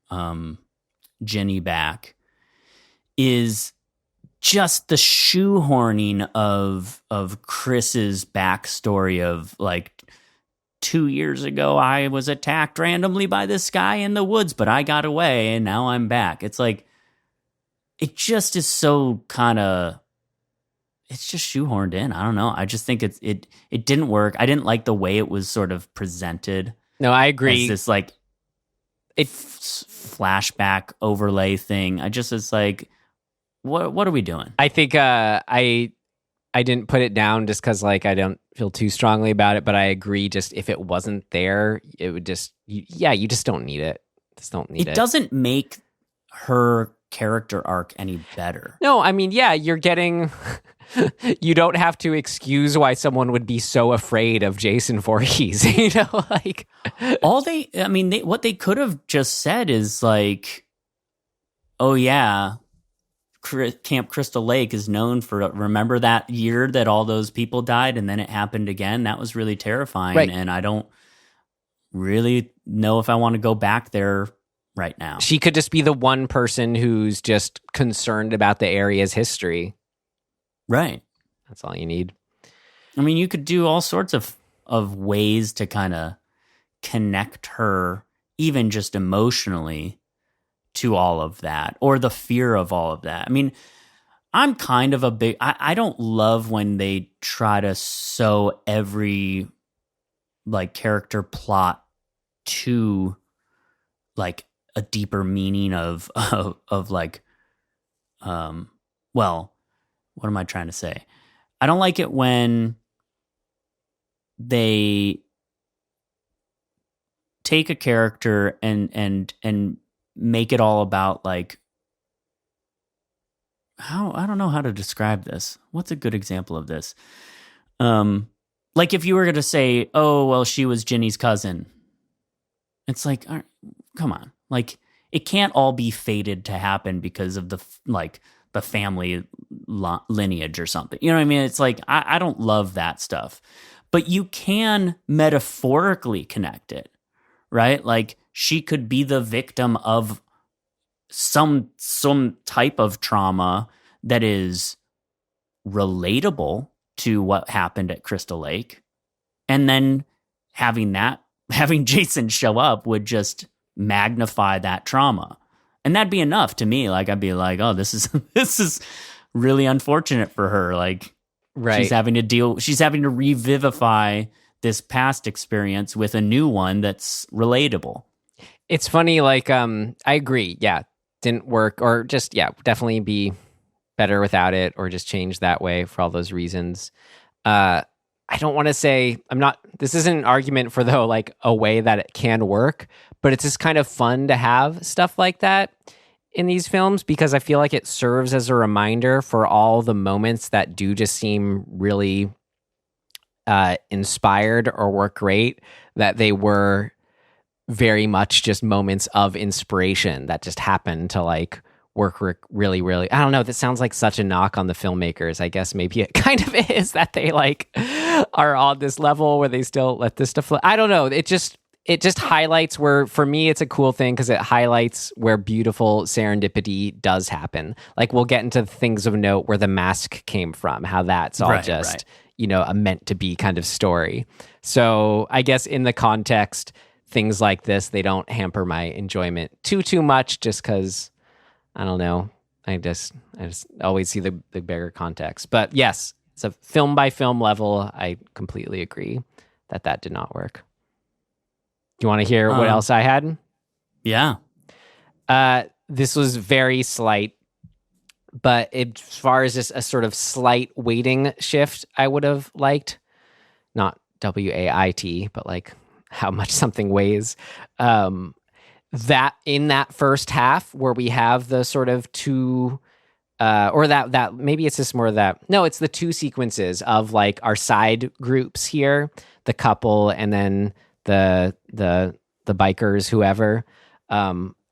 Ginny back, is just the shoehorning of Chris's backstory of like, 2 years ago, I was attacked randomly by this guy in the woods, but I got away and now I'm back. It's like, it just is so kind of, it's just shoehorned in. I don't know. I just think it didn't work. I didn't like the way it was sort of presented. No, I agree. As this like flashback overlay thing. It's like, what are we doing? I think I didn't put it down just because like I don't feel too strongly about it, but I agree. Just if it wasn't there, it would just you just don't need it. Just don't need it. It doesn't make her character arc any better. No, I mean, yeah, you're getting. You don't have to excuse why someone would be so afraid of Jason Voorhees. You know, like what they could have just said is like, oh yeah, Camp Crystal Lake is known for, remember that year that all those people died and then it happened again? That was really terrifying. Right. And I don't really know if I want to go back there right now. She could just be the one person who's just concerned about the area's history. Right. That's all you need. I mean, you could do all sorts of ways to kind of connect her, even just emotionally, to all of that, or the fear of all of that. I mean, I'm kind of I don't love when they try to sew every like character plot to like a deeper meaning of like, well, what am I trying to say? I don't like it when they take a character and make it all about like, I don't know how to describe this. What's a good example of this? Like if you were going to say, oh, well, she was Ginny's cousin. It's like, come on. Like it can't all be fated to happen because of the family lineage or something. You know what I mean? It's like, I don't love that stuff, but you can metaphorically connect it, right? Like she could be the victim of some type of trauma that is relatable to what happened at Crystal Lake. And then having Jason show up would just magnify that trauma. And that'd be enough to me. Like I'd be like, oh, this is really unfortunate for her. Like Right. she's having to revivify this past experience with a new one that's relatable. It's funny, like, I agree. Yeah, didn't work, or just, definitely be better without it, or just change that way for all those reasons. I don't want to say, this isn't an argument for, though, like, a way that it can work, but it's just kind of fun to have stuff like that in these films, because I feel like it serves as a reminder for all the moments that do just seem really inspired or work great, that they were very much just moments of inspiration that just happened to like work really, really. I don't know. That sounds like such a knock on the filmmakers. I guess maybe it kind of is, that they like are on this level where they still let this stuff. I don't know. It just highlights where, for me, it's a cool thing because it highlights where beautiful serendipity does happen. Like we'll get into things of note where the mask came from, how that's all right. A meant to be kind of story. So I guess in the context, things like this, they don't hamper my enjoyment too much, just because, I don't know, I just always see the bigger context. But yes, it's a film by film level. I completely agree that did not work. Do you want to hear what else I had? Yeah. This was very slight, But as far as just a sort of slight weighting shift, I would have liked, not WAIT, but like how much something weighs. That in that first half where we have the sort of two, or that maybe it's just more that, no, it's the two sequences of like our side groups here, the couple and then the bikers, whoever,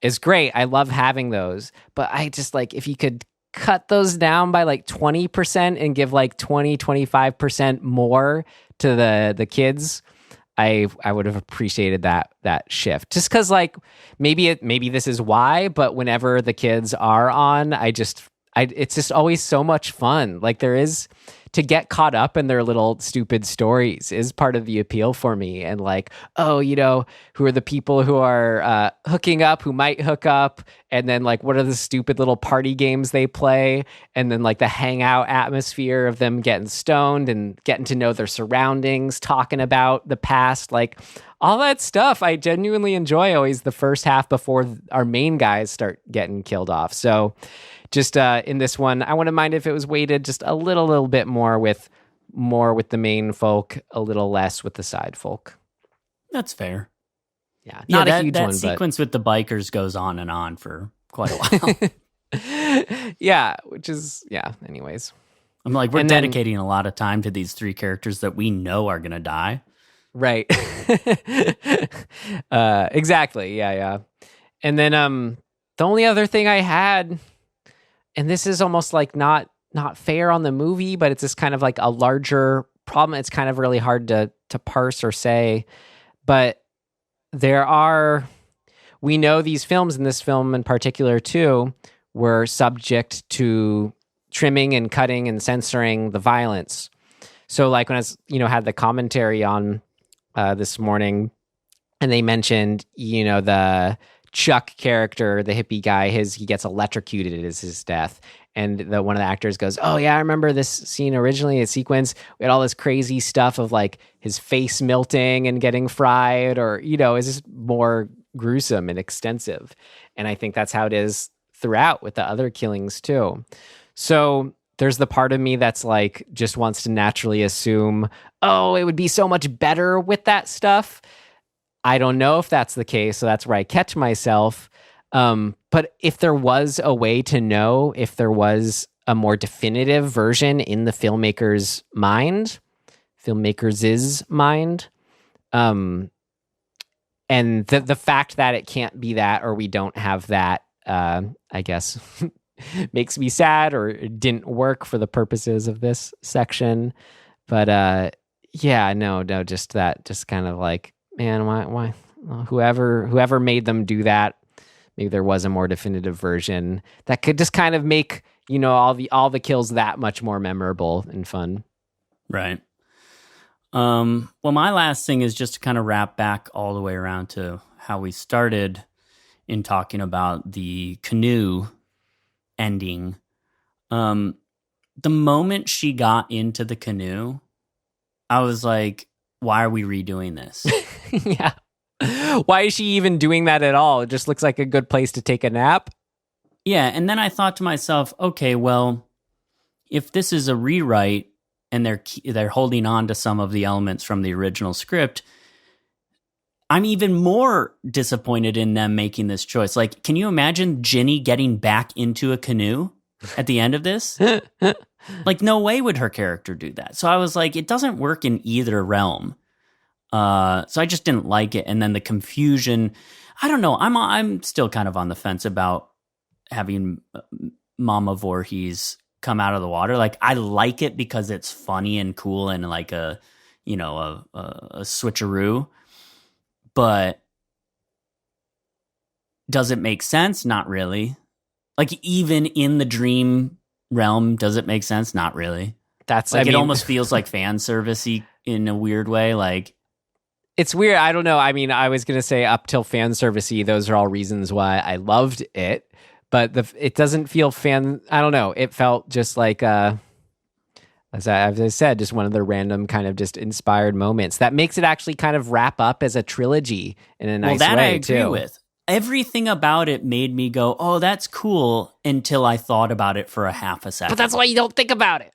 is great. I love having those, but I just like, if you could cut those down by like 20% and give like 25% more to the kids, I would have appreciated that shift. Just because like maybe this is why, but whenever the kids are on, it's just always so much fun. Like there is, to get caught up in their little stupid stories is part of the appeal for me. And like, oh, who are the people who are hooking up, who might hook up, and then like, what are the stupid little party games they play, and then like the hangout atmosphere of them getting stoned and getting to know their surroundings, talking about the past, like all that stuff. I genuinely enjoy always the first half before our main guys start getting killed off. So just in this one, I wouldn't mind if it was weighted just a little bit more with the main folk, a little less with the side folk. That's fair. Yeah, not a huge that one. Sequence with the bikers goes on and on for quite a while. Yeah, anyways. I'm like, we're dedicating a lot of time to these three characters that we know are going to die. Right. Exactly. Yeah. And then the only other thing I had, and this is almost like not fair on the movie, but it's just kind of like a larger problem. It's kind of really hard to parse or say, but we know these films, and this film in particular too, were subject to trimming and cutting and censoring the violence. So like when I was, had the commentary on this morning, and they mentioned, the Chuck character, the hippie guy, he gets electrocuted as his death. And one of the actors goes, oh yeah, I remember this scene originally, a sequence. We had all this crazy stuff of like his face melting and getting fried, or, it's just more gruesome and extensive. And I think that's how it is throughout with the other killings too. So there's the part of me that's like, just wants to naturally assume, oh, it would be so much better with that stuff. I don't know if that's the case, so that's where I catch myself. But if there was a way to know, if there was a more definitive version in the filmmaker's mind, and the fact that it can't be that, or we don't have that, I guess, makes me sad, or it didn't work for the purposes of this section. But just that, just kind of like, man, why? Whoever made them do that, maybe there was a more definitive version that could just kind of make, all the kills that much more memorable and fun. Right. Well, my last thing is just to kind of wrap back all the way around to how we started in talking about the canoe ending. The moment she got into the canoe, I was like, why are we redoing this? Yeah. Why is she even doing that at all? It just looks like a good place to take a nap. Yeah, and then I thought to myself, okay, well, if this is a rewrite and they're holding on to some of the elements from the original script, I'm even more disappointed in them making this choice. Like, can you imagine Ginny getting back into a canoe at the end of this? Like, no way would her character do that. So I was like, it doesn't work in either realm. So I just didn't like it. And then the confusion, I don't know. I'm still kind of on the fence about having Mama Voorhees come out of the water. Like, I like it because it's funny and cool and like a switcheroo. But does it make sense? Not really. Like, even in the dream realm, does it make sense? Not really. It almost feels like fan servicey in a weird way. Like, it's weird. I don't know. I mean, I was going to say up till fan servicey, those are all reasons why I loved it. But it doesn't feel fan. I don't know. It felt just like, as I said, just one of the random kind of just inspired moments that makes it actually kind of wrap up as a trilogy in a nice way. That I agree with. everything about it made me go, oh, that's cool, until I thought about it for a half a second. But that's why you don't think about it.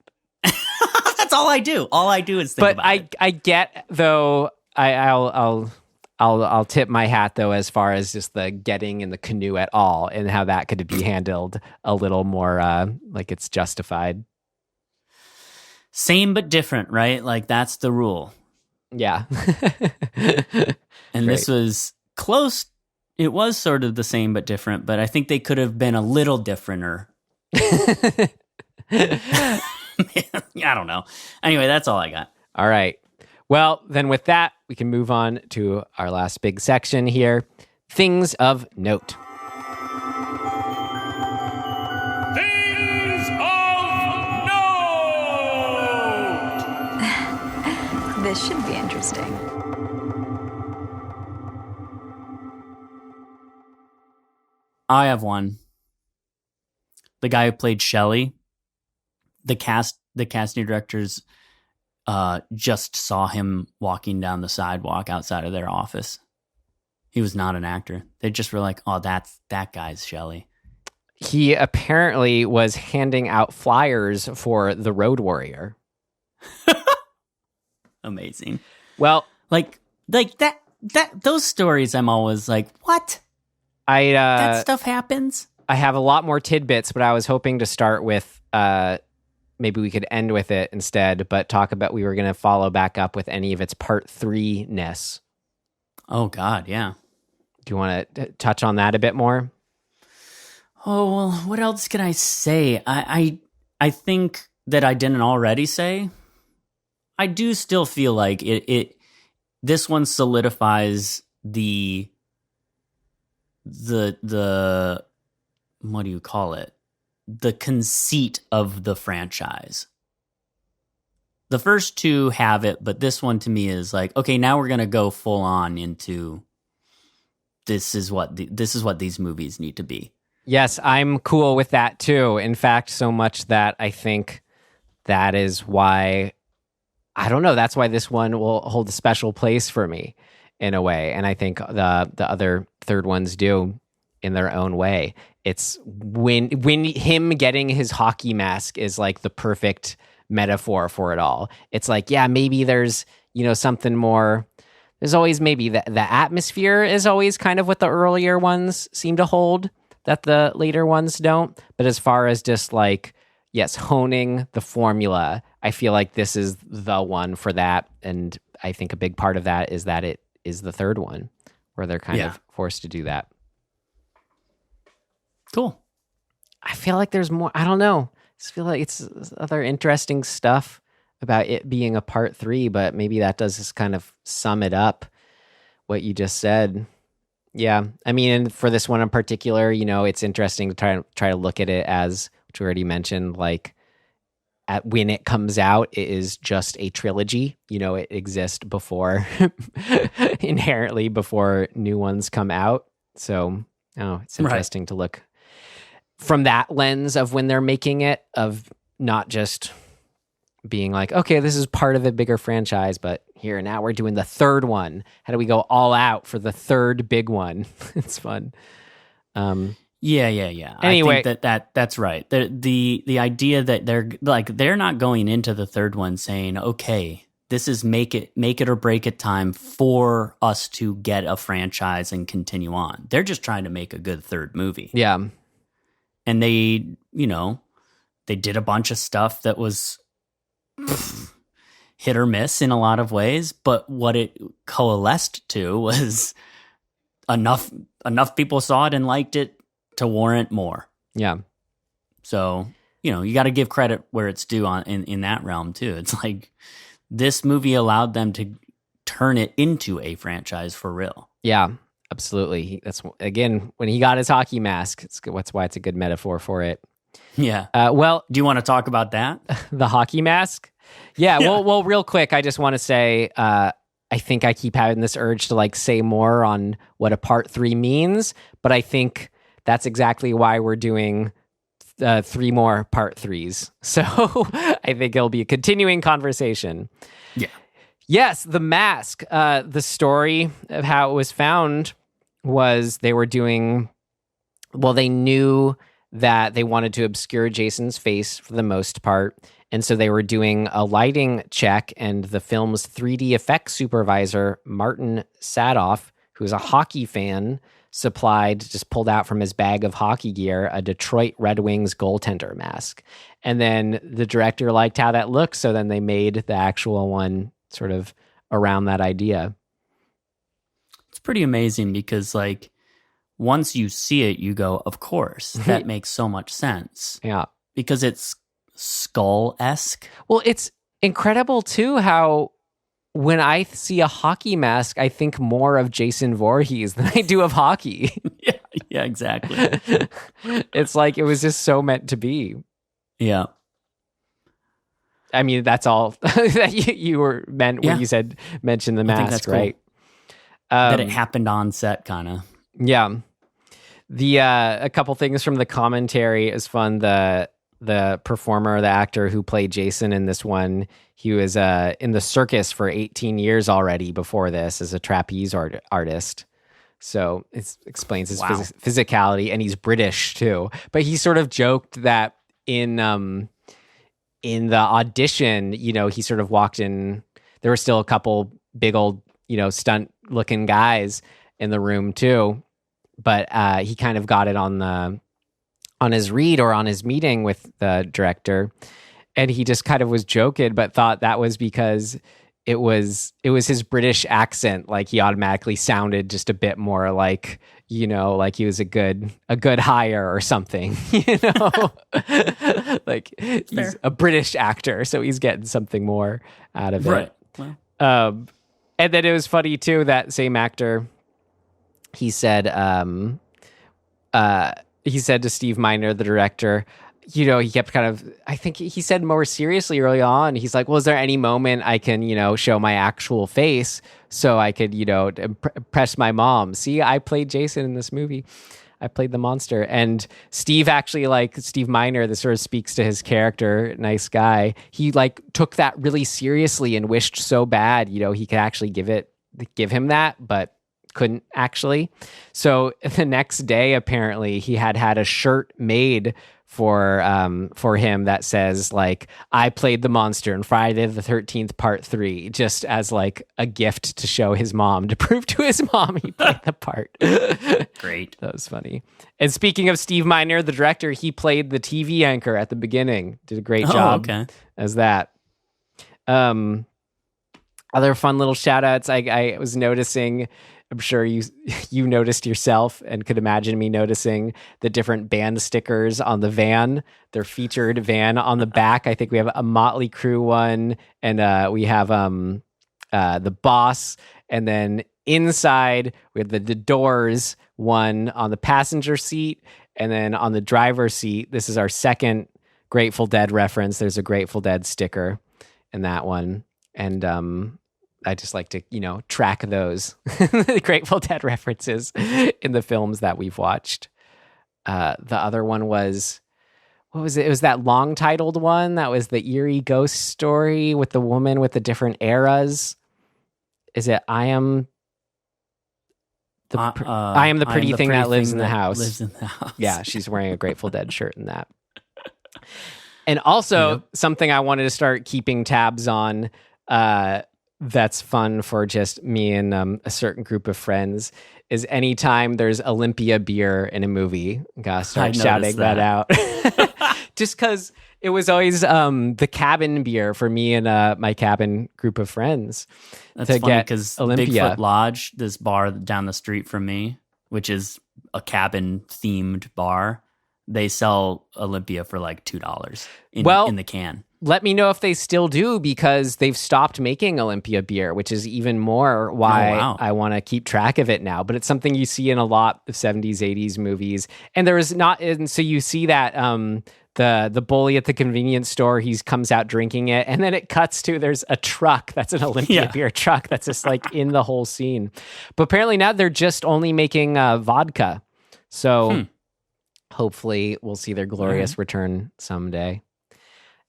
That's all I do. All I do is think about it. But I get, though, I'll tip my hat, though, as far as just the getting in the canoe at all and how that could be handled a little more like it's justified. Same but different, right? Like, that's the rule. Yeah. And this was close. It was sort of the same but different, but I think they could have been a little differenter. I don't know. Anyway, that's all I got. All right. Well, then with that, we can move on to our last big section here. Things of note. Things of note! This should be interesting. I have one. The guy who played Shelley, the casting directors just saw him walking down the sidewalk outside of their office. He was not an actor. They just were like, oh, that guy's Shelley. He apparently was handing out flyers for The Road Warrior. Amazing. Well, like that those stories, I'm always like, what? That stuff happens? I have a lot more tidbits, but I was hoping to start with maybe we could end with it instead, but we were going to follow back up with any of its part 3-ness. Oh, God, yeah. Do you want to touch on that a bit more? Oh, well, what else can I say? I think that I didn't already say. I do still feel like this one solidifies the what do you call it? The conceit of the franchise. The first two have it, but this one to me is like, okay, now we're going to go full on into this is what these movies need to be. Yes, I'm cool with that too. In fact, so much that I think that is why, I don't know, that's why this one will hold a special place for me in a way. And I think the other third ones do in their own way. It's when him getting his hockey mask is like the perfect metaphor for it all. It's like, yeah, maybe there's, something more. There's always maybe the atmosphere is always kind of what the earlier ones seem to hold that the later ones don't. But as far as just like, yes, honing the formula, I feel like this is the one for that. And I think a big part of that is that it is the third one where they're kind of forced to do that. Cool. I feel like there's more. I don't know. I just feel like it's other interesting stuff about it being a part 3, but maybe that does just kind of sum it up, what you just said. Yeah. I mean, and for this one in particular, it's interesting to try to look at it as, which we already mentioned, like when it comes out, it is just a trilogy. It exists before, inherently before new ones come out. So, it's interesting to look from that lens of when they're making it, of not just being like, okay, this is part of a bigger franchise, but here now we're doing the third one. How do we go all out for the third big one? It's fun. Yeah. Anyway, I think that's right. The idea that they're not going into the third one saying, okay, this is make it or break it time for us to get a franchise and continue on. They're just trying to make a good third movie. Yeah. And they did a bunch of stuff that was hit or miss in a lot of ways, but what it coalesced to was enough people saw it and liked it to warrant more. Yeah. So, you got to give credit where it's due in that realm too. It's like this movie allowed them to turn it into a franchise for real. Yeah, absolutely. That's, again, when he got his hockey mask, that's why it's a good metaphor for it. Yeah. Well, do you want to talk about that? The hockey mask? Yeah. Well, real quick, I just want to say, I think I keep having this urge to like say more on what a part 3 means, but I think that's exactly why we're doing 3 more part 3s. So I think it'll be a continuing conversation. Yeah. Yes, the mask, the story of how it was found was they were doing, well, they knew that they wanted to obscure Jason's face for the most part. And so they were doing a lighting check, and the film's 3D effects supervisor, Martin Sadoff, who's a hockey fan, just pulled out from his bag of hockey gear a Detroit Red Wings goaltender mask. And then the director liked how that looked, so then they made the actual one sort of around that idea. It's pretty amazing because, like, once you see it, you go, of course, that makes so much sense. Yeah. Because it's skull-esque. Well, it's incredible, too, how when I see a hockey mask, I think more of Jason Voorhees than I do of hockey. Yeah, exactly. It's like it was just so meant to be. Yeah. I mean, that's all that you were meant when you said mention the mask, right? Cool. That it happened on set, kind of. Yeah. A couple things from the commentary is fun. The performer, the actor who played Jason in this one, he was in the circus for 18 years already before this as a trapeze artist. So it explains his physicality, and he's British too. But he sort of joked that in the audition, he sort of walked in. There were still a couple big old, stunt looking guys in the room too. But he kind of got it on his read or on his meeting with the director, and he just kind of was joking, but thought that was because it was his British accent. Like he automatically sounded just a bit more like, like he was a good hire or something, like he's a British actor, so he's getting something more out of it. Right. Well. And then it was funny too, that same actor, he said to Steve Miner, the director, he kept kind of, I think he said more seriously early on, he's like, well, is there any moment I can, show my actual face so I could, impress my mom? See, I played Jason in this movie. I played the monster. And Steve Miner, this sort of speaks to his character, nice guy. He took that really seriously and wished so bad, he could actually give him that, but couldn't actually. So the next day, apparently, he had a shirt made for him that says I played the monster in Friday the 13th Part 3, just as a gift to show his mom, to prove to his mom he played the part. Great. That was funny. And speaking of Steve Miner, the director, he played the TV anchor at the beginning. Did a great job as that. Other fun little shout outs I was noticing. I'm sure you noticed yourself and could imagine me noticing the different band stickers on the van, their featured van on the back. I think we have a Motley Crue one, and we have the Boss, and then inside we have the Doors one on the passenger seat, and then on the driver's seat, this is our second Grateful Dead reference. There's a Grateful Dead sticker in that one, and I just like to, track those Grateful Dead references in the films that we've watched. The other one was, what was it? It was that long titled one. That was the eerie ghost story with the woman with the different eras. Is it I am the pretty thing that lives in the house. Yeah, she's wearing a Grateful Dead shirt in that. And also something I wanted to start keeping tabs on, that's fun for just me and a certain group of friends, is anytime there's Olympia beer in a movie, gotta start shouting that out. Just because it was always the cabin beer for me and my cabin group of friends. That's funny because Bigfoot Lodge, this bar down the street from me, which is a cabin themed bar, they sell Olympia for $2 in the can. Let me know if they still do, because they've stopped making Olympia beer, which is even more why I want to keep track of it now. But it's something you see in a lot of 70s, 80s movies. And there is not, and so you see that the bully at the convenience store, he comes out drinking it, and then it cuts to there's a truck that's an Olympia beer truck that's just in the whole scene. But apparently now they're just only making vodka. So hopefully we'll see their glorious return someday.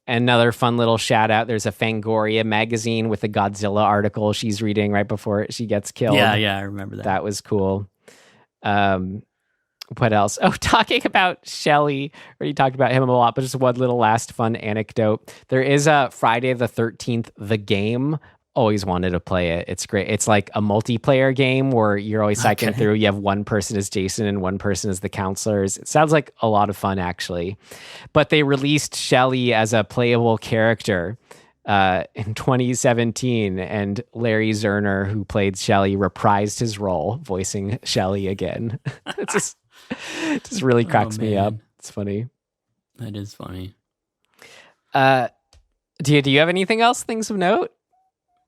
Another fun little shout out. There's a Fangoria magazine with a Godzilla article she's reading right before she gets killed. Yeah, I remember that. That was cool. What else? Oh, talking about Shelley. Already talked about him a lot, but just one little last fun anecdote. There is a Friday the 13th, the game. Always wanted to play it. It's great. It's like a multiplayer game where you're always cycling through. You have one person as Jason and one person as the counselors. It sounds like a lot of fun, actually. But they released Shelley as a playable character in 2017, and Larry Zerner, who played Shelley, reprised his role, voicing Shelley again. It just really cracks me up. It's funny. That is funny. Do you have anything else, things of note?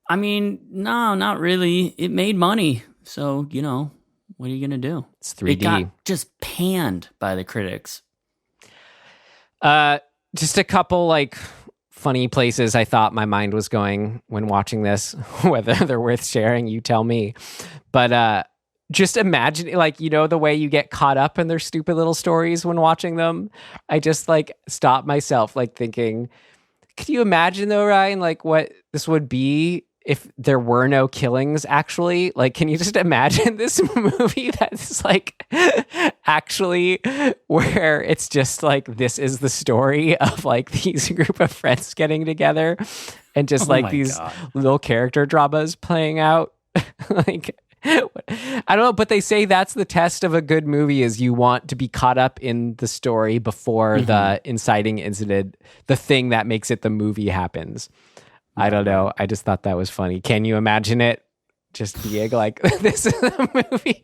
I mean, no, not really. It made money. So, what are you going to do? It's 3D. It got just panned by the critics. Just a couple, funny places I thought my mind was going when watching this. Whether they're worth sharing, you tell me. But just imagine, the way you get caught up in their stupid little stories when watching them. I just, stopped myself, thinking, could you imagine, though, Ryan, what this would be if there were no killings, actually? Can you just imagine this movie that's, actually where it's just, this is the story of, these group of friends getting together and just, these little character dramas playing out? I don't know, but they say that's the test of a good movie is you want to be caught up in the story before the inciting incident, the thing that makes it the movie happens. I don't know. I just thought that was funny. Can you imagine it just being this is a movie?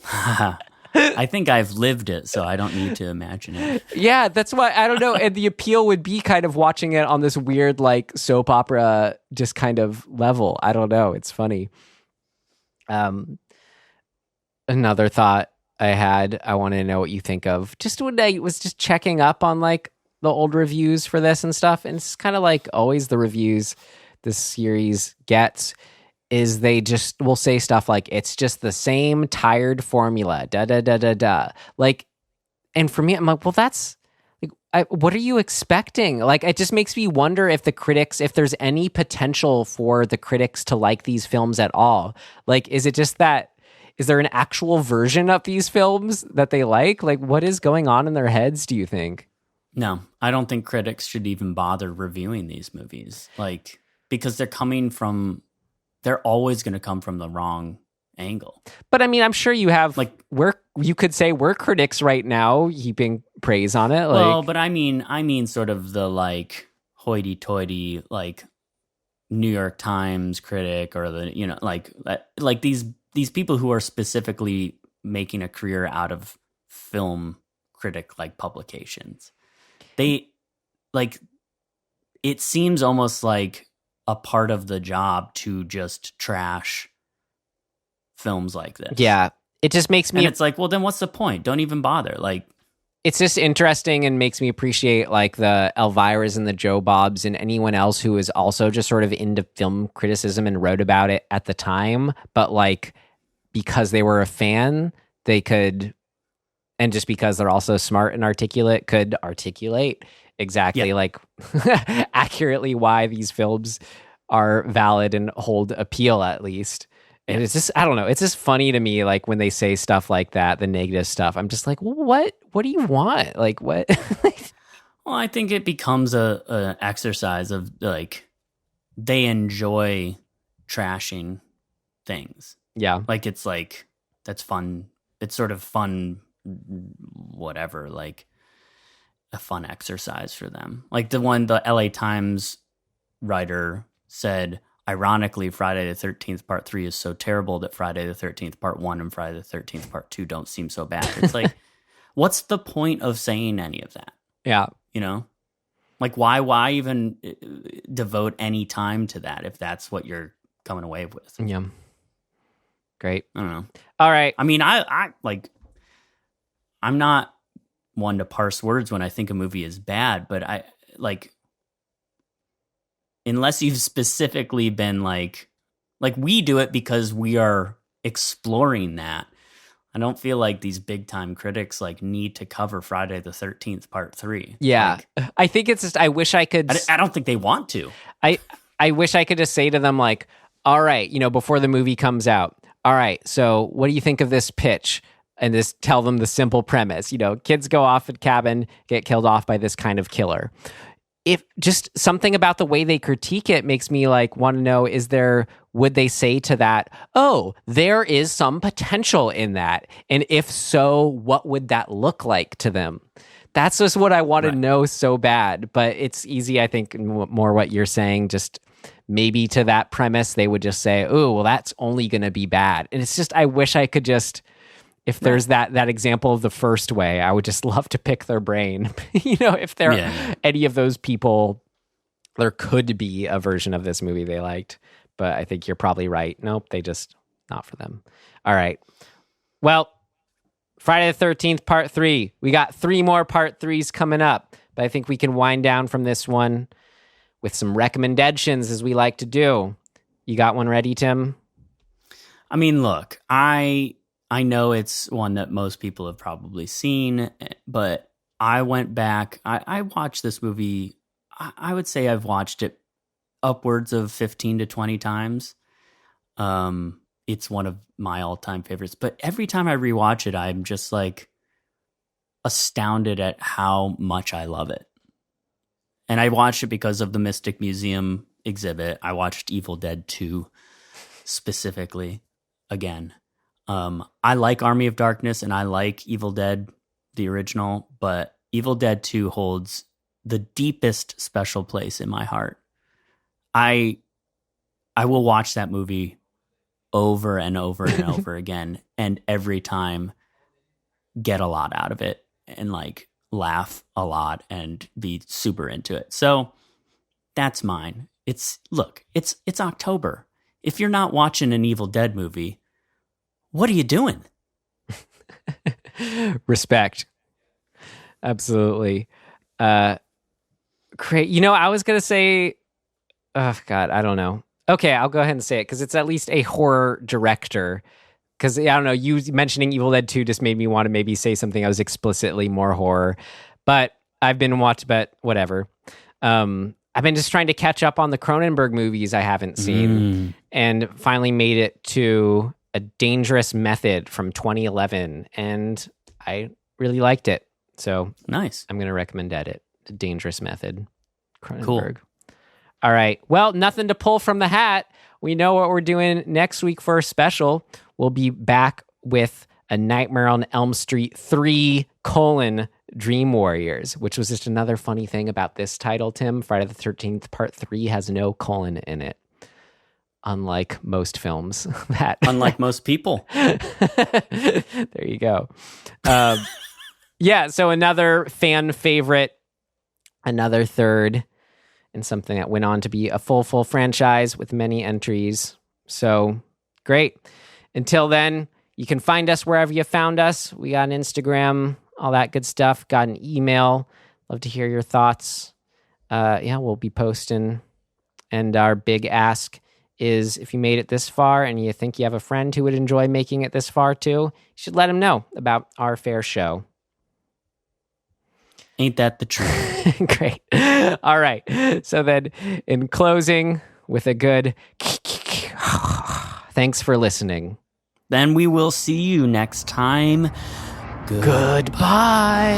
I think I've lived it, so I don't need to imagine it. Yeah, that's why, I don't know. And the appeal would be kind of watching it on this weird soap opera just kind of level. I don't know. It's funny. Another thought I had, I want to know what you think of. Just when I was just checking up on the old reviews for this and stuff, and it's kind of always the reviews this series gets is they just will say stuff it's just the same tired formula, da da da da da. And for me, I'm well, that's what are you expecting? It just makes me wonder if if there's any potential for the critics to like these films at all. Is it just that? Is there an actual version of these films that they like? What is going on in their heads, do you think? No, I don't think critics should even bother reviewing these movies. Because they're always going to come from the wrong angle. But I mean, I'm sure you have you could say we're critics right now heaping praise on it. Well, but I mean sort of the hoity-toity New York Times critic or the these people who are specifically making a career out of film critic publications. They it seems almost like a part of the job to just trash films like this. Yeah. It just makes me... And it's well, then what's the point? Don't even bother. It's just interesting and makes me appreciate the Elvira's and the Joe Bobs and anyone else who is also just sort of into film criticism and wrote about it at the time. But because they were a fan, they could... And just because they're also smart and articulate, could articulate exactly accurately why these films are valid and hold appeal, at least. And it's just, I don't know. It's just funny to me, when they say stuff like that, the negative stuff. I'm just what do you want? What? Well, I think it becomes a exercise of they enjoy trashing things. Yeah. It's that's fun. It's sort of fun, whatever, a fun exercise for them. The LA Times writer said, ironically, Friday the 13th Part 3 is so terrible that Friday the 13th Part 1 and Friday the 13th Part 2 don't seem so bad. It's what's the point of saying any of that? Yeah. Why even devote any time to that if that's what you're coming away with? Yeah. Great. I don't know. All right. I mean, I'm not one to parse words when I think a movie is bad, but I unless you've specifically been we do it because we are exploring that. I don't feel like these big time critics need to cover Friday the 13th Part 3. Yeah. I think it's just, I wish I could. I don't think they want to. I wish I could just say to them all right, before the movie comes out, all right, so what do you think of this pitch? and just tell them the simple premise. Kids go off at cabin, get killed off by this kind of killer. If just something about the way they critique it makes me want to know, would they say to that, oh, there is some potential in that? And if so, what would that look like to them? That's just what I want to know so bad. But it's easy, I think, more what you're saying, just maybe to that premise, they would just say, oh, well, that's only going to be bad. And it's just, I wish I could just, if there's that example of the first way, I would just love to pick their brain. If there are any of those people, there could be a version of this movie they liked. But I think you're probably right. Nope, they just, not for them. All right. Well, Friday the 13th, part 3. We got 3 more part 3s coming up. But I think we can wind down from this one with some recommendations, as we like to do. You got one ready, Tim? I mean, look, I know it's one that most people have probably seen, but I went back. I watched this movie. I would say I've watched it upwards of 15 to 20 times. It's one of my all-time favorites. But every time I rewatch it, I'm just astounded at how much I love it. And I watched it because of the Mystic Museum exhibit. I watched Evil Dead 2 specifically again. I like Army of Darkness and I like Evil Dead, the original, but Evil Dead 2 holds the deepest special place in my heart. I will watch that movie over and over and over again, and every time get a lot out of it and laugh a lot and be super into it. So that's mine. It's October. If you're not watching an Evil Dead movie, what are you doing? Respect. Absolutely. Great. I was going to say, oh God, I don't know. Okay, I'll go ahead and say it because it's at least a horror director. Because, I don't know, you mentioning Evil Dead 2 just made me want to maybe say something that was explicitly more horror. But I've been whatever. I've been just trying to catch up on the Cronenberg movies I haven't seen. And finally made it to A Dangerous Method from 2011. And I really liked it. So nice. I'm going to recommend it. A Dangerous Method. Cronenberg. Cool. All right. Well, nothing to pull from the hat. We know what we're doing next week for a special. We'll be back with A Nightmare on Elm Street 3: Dream Warriors, which was just another funny thing about this title, Tim. Friday the 13th Part 3 has no colon in it. Unlike most films. Unlike most people. There you go. Yeah, so another fan favorite, another third, and something that went on to be a full franchise with many entries. So, great. Until then, you can find us wherever you found us. We got an Instagram, all that good stuff. Got an email. Love to hear your thoughts. We'll be posting. And our big ask is, if you made it this far and you think you have a friend who would enjoy making it this far too, you should let them know about our fair show. Ain't that the truth? Great. All right. So then, in closing, with a good thanks for listening. Then we will see you next time. Goodbye.